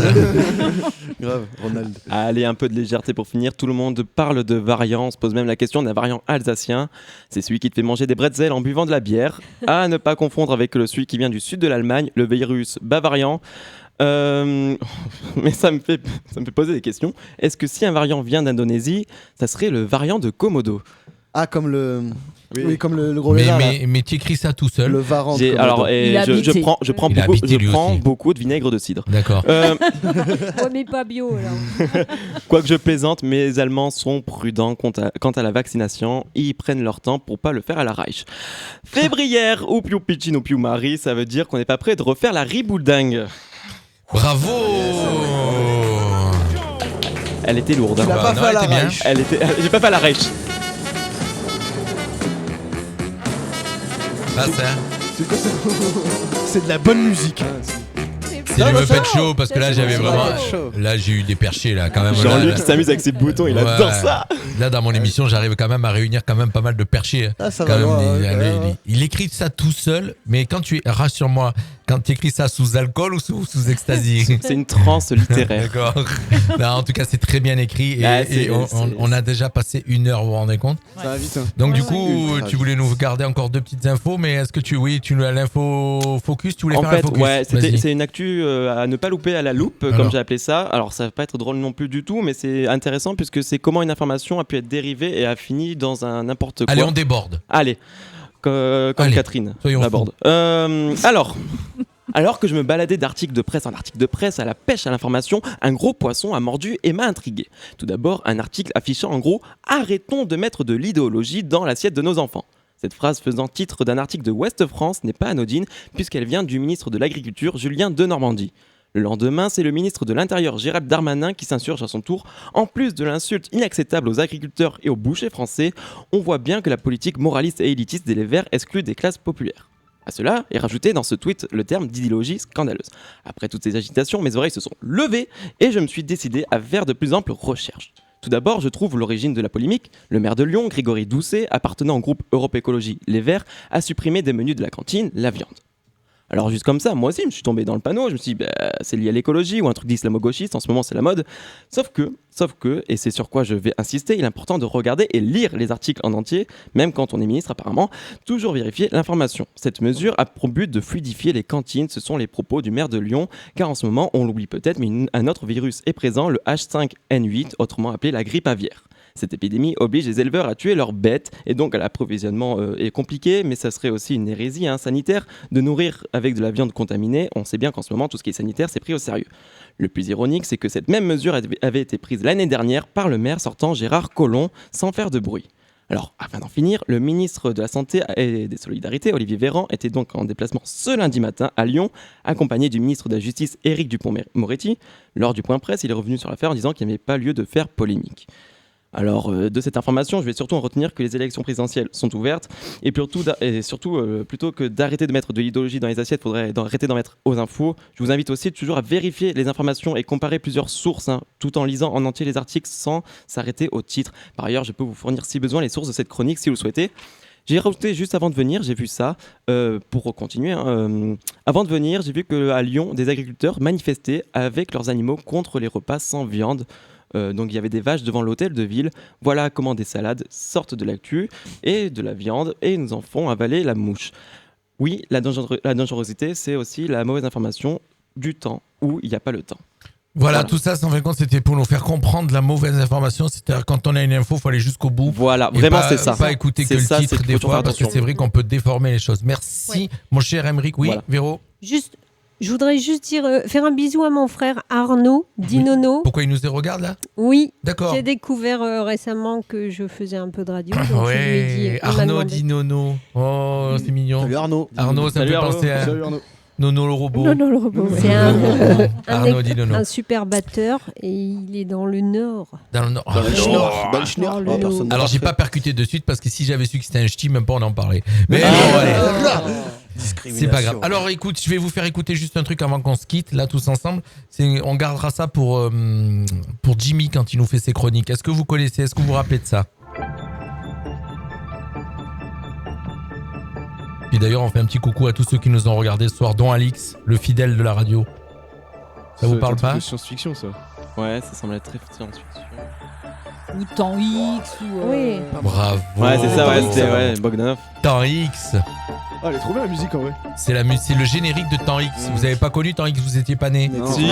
Grave, Ronald. Allez, un peu de légèreté pour finir. Tout le monde parle de variant. On se pose même la question d'un variant alsacien. C'est celui qui te fait manger des bretzels en buvant de la bière. À ne pas confondre avec celui qui vient du sud de l'Allemagne, le virus bavarian. Mais ça me fait poser des questions. Est-ce que si un variant vient d'Indonésie, ça serait le variant de Komodo ? Ah, comme le... Oui, comme le gros lézard. Mais tu écris ça tout seul. Le varan. Alors, je prends beaucoup de vinaigre de cidre. D'accord. Ouais, mais pas bio, là. Quoique je plaisante, mais les Allemands sont prudents quant à la vaccination. Ils prennent leur temps pour pas le faire à la Reich. Févrière, ou piou pitchin ou piou mari, ça veut dire qu'on n'est pas prêt de refaire la ribouledingue. Bravo. Elle était lourde. Tu l'as pas non, fait à elle la était bien. Reich. J'ai pas fait à la Reich. Ah, ça. C'est quoi ça? C'est de la bonne musique. C'est du Non, Muppet ça Show parce que là j'avais c'est vraiment. Muppet Show. Là j'ai eu des perchés là quand même. Jean-Luc là, qui s'amuse avec ses boutons, il Ouais. adore ça. Là dans mon émission j'arrive quand même à réunir quand même pas mal de perchés. Ah, ça Quand va même, loin, ouais. il écrit ça tout seul, mais quand rassure-moi, quand tu écris ça sous alcool ou sous ecstasy. C'est une transe littéraire. D'accord. Non, en tout cas, c'est très bien écrit et, Ah, et on a déjà passé 1 heure, vous vous rendez compte? Ça va vite. Hein. Donc du Ouais, coup, ouais. tu voulais nous garder encore 2 petites infos, mais est-ce que tu as l'info focus? Tu voulais En faire un fait, focus? ouais, Vas-y. c'est une actu à ne pas louper à la loupe, Alors. comme j'ai appelé ça. Alors, ça va pas être drôle non plus du tout, mais c'est intéressant puisque c'est comment une information a pu être dérivée et a fini dans un n'importe quoi. Allez, on déborde. Allez, comme Allez, Catherine. soyons Laborde. Alors que je me baladais d'article de presse en article de presse à la pêche à l'information, un gros poisson a mordu et m'a intrigué. Tout d'abord, un article affichant en gros « Arrêtons de mettre de l'idéologie dans l'assiette de nos enfants ». Cette phrase faisant titre d'un article de Ouest France n'est pas anodine puisqu'elle vient du ministre de l'Agriculture Julien Denormandie. Le lendemain, c'est le ministre de l'Intérieur Gérald Darmanin qui s'insurge à son tour. En plus de l'insulte inacceptable aux agriculteurs et aux bouchers français, on voit bien que la politique moraliste et élitiste des Verts exclut des classes populaires. À cela est rajouté dans ce tweet le terme d'idéologie scandaleuse. Après toutes ces agitations, mes oreilles se sont levées et je me suis décidé à faire de plus amples recherches. Tout d'abord, je trouve l'origine de la polémique. Le maire de Lyon, Grégory Doucet, appartenant au groupe Europe Écologie Les Verts, a supprimé des menus de la cantine la viande. Alors juste comme ça, moi aussi, je me suis tombé dans le panneau, je me suis dit, c'est lié à l'écologie ou un truc d'islamo-gauchiste, en ce moment c'est la mode. Sauf que, et c'est sur quoi je vais insister, il est important de regarder et lire les articles en entier, même quand on est ministre apparemment, toujours vérifier l'information. Cette mesure a pour but de fluidifier les cantines, ce sont les propos du maire de Lyon, car en ce moment, on l'oublie peut-être, mais un autre virus est présent, le H5N8, autrement appelé la grippe aviaire. Cette épidémie oblige les éleveurs à tuer leurs bêtes et donc l'approvisionnement est compliqué, mais ça serait aussi une hérésie sanitaire de nourrir avec de la viande contaminée. On sait bien qu'en ce moment, tout ce qui est sanitaire, c'est pris au sérieux. Le plus ironique, c'est que cette même mesure avait été prise l'année dernière par le maire sortant Gérard Collomb sans faire de bruit. Alors, afin d'en finir, le ministre de la Santé et des Solidarités, Olivier Véran, était donc en déplacement ce lundi matin à Lyon, accompagné du ministre de la Justice, Éric Dupond-Moretti. Lors du point presse, il est revenu sur l'affaire en disant qu'il n'y avait pas lieu de faire polémique. Alors, de cette information, je vais surtout en retenir que les élections présidentielles sont ouvertes et surtout, plutôt que d'arrêter de mettre de l'idéologie dans les assiettes, il faudrait arrêter d'en mettre aux infos. Je vous invite aussi toujours à vérifier les informations et comparer plusieurs sources, tout en lisant en entier les articles sans s'arrêter au titre. Par ailleurs, je peux vous fournir si besoin les sources de cette chronique si vous le souhaitez. J'ai rajouté juste avant de venir, j'ai vu ça, pour continuer, avant de venir, j'ai vu qu'à Lyon, des agriculteurs manifestaient avec leurs animaux contre les repas sans viande. Donc il y avait des vaches devant l'hôtel de ville. Voilà comment des salades sortent de l'actu et de la viande et nous en font avaler la mouche. Oui, la dangerosité, c'est aussi la mauvaise information du temps où il n'y a pas le temps. Voilà, tout ça, sans fin de compte, c'était pour nous faire comprendre la mauvaise information. C'est-à-dire, quand on a une info, il faut aller jusqu'au bout. Voilà, et vraiment, pas, c'est ça. Pas écouter c'est que ça, le titre des fois, parce que c'est vrai qu'on peut déformer les choses. Merci, mon cher Aymeric. Oui, voilà. Véro. Je voudrais juste faire un bisou à mon frère Arnaud Dinono. Oui. Pourquoi il nous regarde là? Oui. D'accord. J'ai découvert récemment que je faisais un peu de radio. Ouais, Arnaud Dinono. Oh, c'est mignon. Salut Arnaud. Arnaud, ça me fait penser à... Salut Arnaud. Nono le robot. Nono le robot. C'est Arnaud Dinono. Un super batteur et il est dans le Nord. Dans le Nord. Dans le Schnorr. Alors j'ai pas percuté de suite parce que si j'avais su que c'était un ch'ti, même pas on en parlait. Mais bon, allez. C'est pas grave. Alors écoute, je vais vous faire écouter juste un truc avant qu'on se quitte là tous ensemble. On gardera ça pour Jimmy quand il nous fait ses chroniques. Est-ce que vous connaissez? Est-ce que vous vous rappelez de ça? Puis d'ailleurs, on fait un petit coucou à tous ceux qui nous ont regardé ce soir, dont Alix, le fidèle de la radio. Ça vous parle pas? C'est science-fiction, ça. Ouais, ça semble être très science-fiction. Ou Temps X, ou... Oui. Bravo. Ouais, c'est ça, ouais, c'était Bogdanov. Temps X. Ah, elle est trop bien la musique en vrai. C'est le générique de Temps X. Vous avez pas connu Temps X, vous étiez pas né? Non. Si.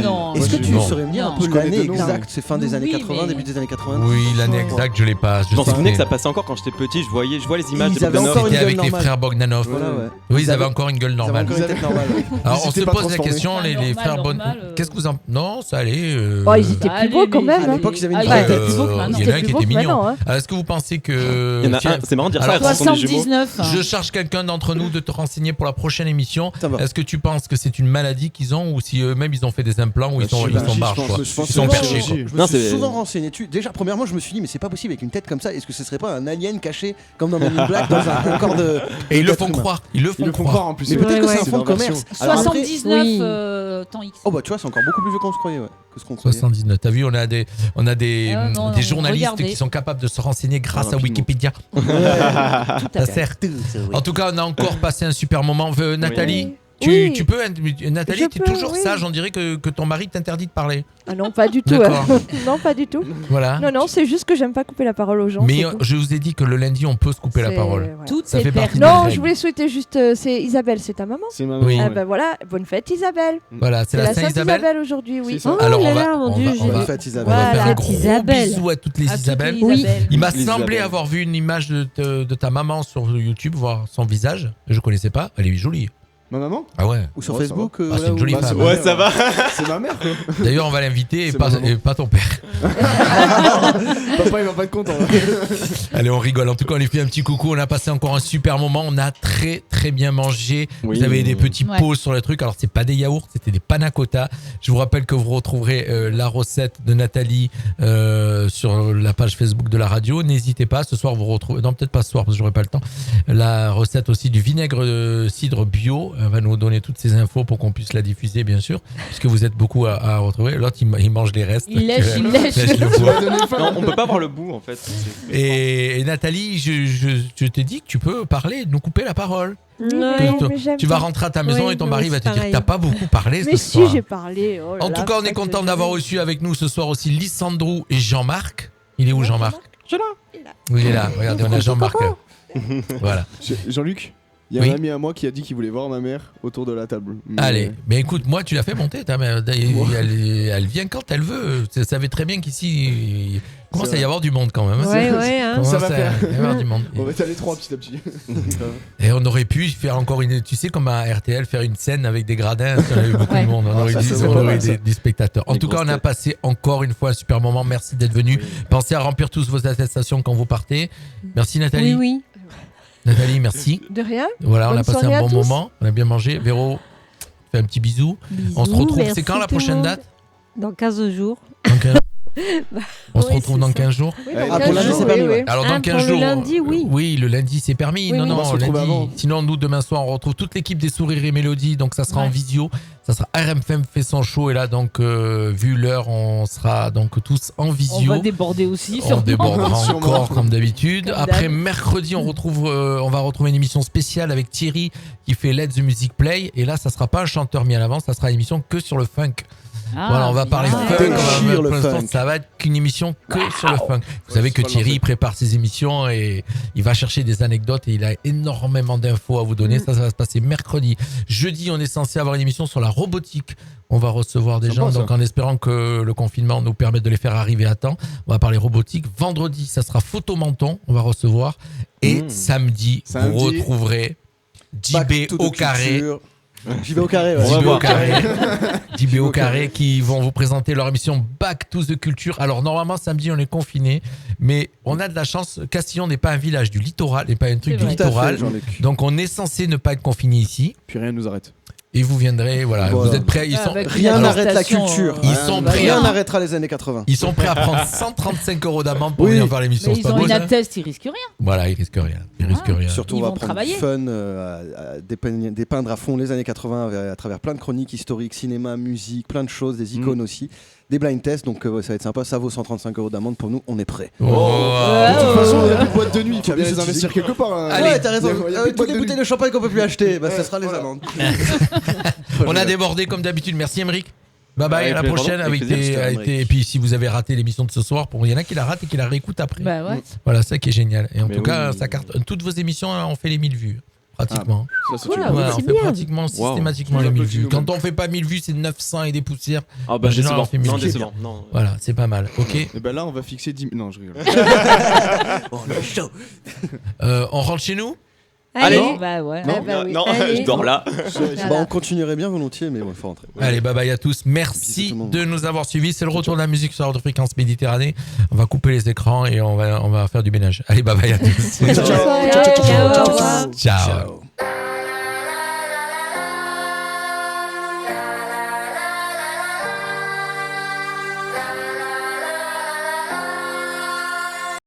Non. Est-ce que tu saurais me dire un peu Je connais l'année de nom, exacte? C'est fin des années 80, mais- début des années 90? Oui, l'année exacte, je l'ai pas. Je m'en souvenais que ça passait encore quand j'étais petit, je vois les images Ils de avaient Bogdanov. encore une C'était gueule avec les normale. frères Bogdanov. Voilà, ouais. Oui, ils avaient encore une gueule Ils avaient normale. encore une tête normale. Alors Ils on se étaient pas pose la transformés. question, les Normal, frères normal, Qu'est-ce que vous en... Non, ça allait. Oh, ils étaient plus beaux quand même. À l'époque, ils avaient une Ah, vraie ils étaient tête. plus beaux que maintenant. Il y en a un qui était mignon. Hein. Est-ce que vous pensez que... Il y en a Tiens, un, c'est marrant de dire alors, ça, ce sont des jumeaux. 79. je charge quelqu'un d'entre nous de te renseigner pour la prochaine émission. Ça va. Est-ce que tu penses que c'est une maladie qu'ils ont ou si eux-mêmes ils ont fait des implants ou ils sont barges, quoi. Je pense Ils sont que perchés, je quoi. me Non, suis c'est- souvent renseigné dessus. Déjà, premièrement, je me suis dit, mais c'est pas possible avec une tête comme ça. Est-ce que ce serait pas un alien caché comme dans Men in Black dans un corps de. Et ils le d'être font humain. croire. Ils le font croire. en plus. Mais peut-être que c'est un C'est fond de leur version. commerce. Alors après- 79 oui. temps X. Oh bah tu vois, c'est encore beaucoup plus vieux qu'on se croyait, ouais, que ce qu'on croyait. 79. T'as vu, on a des non, des journalistes regardez. qui sont capables de se renseigner grâce à Rapidement. Wikipédia. Tout à Ça fait. sert. En tout cas, on a encore passé un super moment. Nathalie, Oui. tu peux, Nathalie, Je tu es peux, toujours oui. sage. On dirait que ton mari t'interdit de parler. Ah non, pas du tout. D'accord. Non, pas du tout. Voilà. Non, c'est juste que j'aime pas couper la parole aux gens. Mais c'est tout. je vous ai dit que le lundi, on peut se couper la C'est- parole. voilà. Tout Ça est fait partie permis. de la Non, règle. je voulais souhaiter juste. C'est Isabelle, c'est ta maman. C'est ma Oui. Ah bah voilà, bonne fête Isabelle. Voilà, c'est C'est la la Saint-Isabelle. Sainte-Isabelle aujourd'hui, oui. C'est ça. Oh Alors, là on va- là, mon on Dieu, va- j'ai on va- Bonne fête, Isabelle. On va Voilà. faire un Petite gros Isabelle. bisou à toutes les À toutes Isabelles. les Oui. Isabelles. Il m'a Les semblé Isabelles. avoir vu une image de ta maman sur YouTube, voir son visage. Je connaissais pas. Elle est jolie. Ma maman Ah ouais. Ou sur Ouais, ça Facebook. Ah, c'est voilà, une où- jolie Bah, femme. c'est ma Ouais, mère, ça va. C'est ma mère. D'ailleurs, on va l'inviter et C'est pas, ma maman. et pas ton père. Papa, il va pas être content. Allez, on rigole. En tout cas, on lui fait un petit coucou. On a passé encore un super moment. On a très très bien mangé. Oui. Vous avez des petits Ouais. pots sur le truc. Alors, c'est pas des yaourts, c'était des panna cotta. Je vous rappelle que vous retrouverez la recette de Nathalie sur la page Facebook de la radio. N'hésitez pas. Ce soir, vous retrouvez. Non, peut-être pas ce soir parce que j'aurai pas le temps. La recette aussi du vinaigre de cidre bio. Elle va nous donner toutes ces infos pour qu'on puisse la diffuser, bien sûr, puisque vous êtes beaucoup à retrouver. L'autre, il mange les restes. Il lèche, il lèche. le bois. Non, on peut pas voir le bout en fait. Et Nathalie, je t'ai dit que tu peux parler, nous couper la parole. Ouais, Que mais j'aime tu vas pas. rentrer à ta maison Oui, et ton non, mari c'est va te dire que pareil. t'as pas beaucoup parlé Mais ce si, soir. j'ai parlé. Oh là En là, tout cas, on est presque content jamais. d'avoir reçu avec nous ce soir aussi Lissandrou et Jean-Marc. Il est où Jean-Marc Il est là. Oui, il est là. Regardez, on a Jean-Marc. Voilà. Jean-Luc, il y a Oui. un ami à moi qui a dit qu'il voulait voir ma mère autour de la table. Mais- Allez, mais écoute, moi, tu l'as fait monter, ta mère. Elle vient quand elle veut. Tu savais très bien qu'ici, il commence à y avoir du monde quand même. Ouais, ouais, hein. Commence Ça va à faire. y avoir du monde. On va étaler trois petit à petit. Et on aurait pu faire encore une, tu sais, comme à RTL, faire une scène avec des gradins. On a eu beaucoup de monde. On aurait, ça, dit- ça on serait pas aurait mal, eu ça. des spectateurs. En Des tout cas, grosses on a têtes. passé encore une fois un super moment. Merci d'être venu. Pensez à remplir tous vos attestations quand vous partez. Merci Nathalie. Oui, oui. Nathalie, merci. De rien. Voilà, on a Bonne passé soirée un à bon tous. moment. On a bien mangé. Véro, fais un petit bisou. On se Bisous, retrouve. merci C'est quand la tout le prochaine monde. date Dans 15 jours. Dans 15 On se Oui, retrouve c'est dans ça. 15 jours. Oui, Ah, dans pour 15 lundi, jours, c'est oui, permis, oui. ouais. Alors Ah, dans 15 pour le jours. lundi, oui. Oui, le lundi c'est permis. Oui, non, oui. non, On va se retrouver lundi. avant. Sinon, nous demain soir, on retrouve toute l'équipe des Sourires et Mélodies. Donc ça sera en Ouais. visio. Ça sera RMFM fait son show. Et là, donc, vu l'heure, on sera donc tous en On visio. va déborder aussi. On sûrement. débordera Sûrement. encore comme d'habitude. Comme Après d'hab. mercredi, on va retrouver une émission spéciale avec Thierry qui fait Let the Music Play. Et là, ça sera pas un chanteur mis à l'avance, ça sera une émission que sur le funk. Ah, Voilà, on va parler bien. funk. Déchire le Pour l'instant, funk. ça va être qu'une émission que sur le funk. Vous savez que c'est pas Thierry lancé. il prépare ses émissions et il va chercher des anecdotes et il a énormément d'infos à vous donner. Ça va se passer mercredi. Jeudi, on est censé avoir une émission sur la robotique. On va recevoir des Sympa, gens, ça. donc en espérant que le confinement nous permette de les faire arriver à temps. On va parler robotique. Vendredi, ça sera Photomenton. On va recevoir. Et samedi, Samedi. vous retrouverez Back JB to the au carré. culture. JB au carré, ouais. JB au carré. JB au carré qui vont vous présenter leur émission Back to the Culture. Alors normalement samedi on est confiné, mais on a de la chance. Castillon n'est pas un village du littoral, n'est pas un truc C'est du vrai. Tout à fait, littoral. Jean-Luc. Donc on est censé ne pas être confiné ici. Puis rien ne nous arrête. Et vous viendrez, voilà, Voilà. vous êtes prêts. Ils Ah, sont, avec Rien une n'arrête la adaptation, culture. Ils sont bah, prêts. Rien bien. n'arrêtera les années 80. ils sont prêts à prendre 135 € d'amende pour Oui. venir faire l'émission. Mais C'est ils pas ont beau, une ça atteste, ils risquent rien. Voilà, ils risquent rien. Ils risquent rien. Surtout, Ils on va vont prendre travailler. du fun, à dépeindre à fond les années 80 à travers plein de chroniques historiques, cinéma, musique, plein de choses, des icônes aussi, des blind tests. Donc ça va être sympa. Ça vaut 135 € d'amende pour nous. On est prêts. Oh. De toute façon, il n'y a plus de boîte de nuit. Il faut bien Allez, les investir quelque part. hein. Allez. Ouais, t'as raison. Il y a plus de Toutes boîte les de bouteilles nuit. de champagne qu'on peut plus acheter, bah, ça sera les Voilà. amendes. On a débordé comme d'habitude. Merci Émeric. Bye bye, Avec à la plaisir, prochaine avec avec plaisir, tes, c'était avec tes- Et puis si vous avez raté l'émission de ce soir, il y en a qui la ratent et qui la réécoutent après. Bah ouais. Voilà, ça qui est génial. Et en Mais tout cas, oui. ça cartonne. Toutes vos émissions, hein, on fait les 1000 vues. Pratiquement. Ça, c'est Voilà, une- Voilà, c'est on fait bien. pratiquement systématiquement Wow. les 1000 Applaudis vues. nous-mêmes. Quand on fait pas 1000 vues, c'est 900 et des poussières. Ah bah En général, décevant. on fait mieux. Non, décevant. Non. Voilà, c'est pas mal. Ok. Et ben là, on va fixer 10 000. Non, je rigole. On rentre chez nous. Allez. Bah ouais. Ah bah oui. Non, Allez. je dors là. Bah, on continuerait bien volontiers, mais il faut rentrer. Allez, bye bye à tous. Bisous Merci tout le monde. de nous avoir suivis. C'est le retour de la musique sur Radio Fréquence Méditerranée. On va couper les écrans et on va faire du ménage. Allez, bye bye à tous. Bonne soirée. Ciao, Ciao. au revoir. Ciao.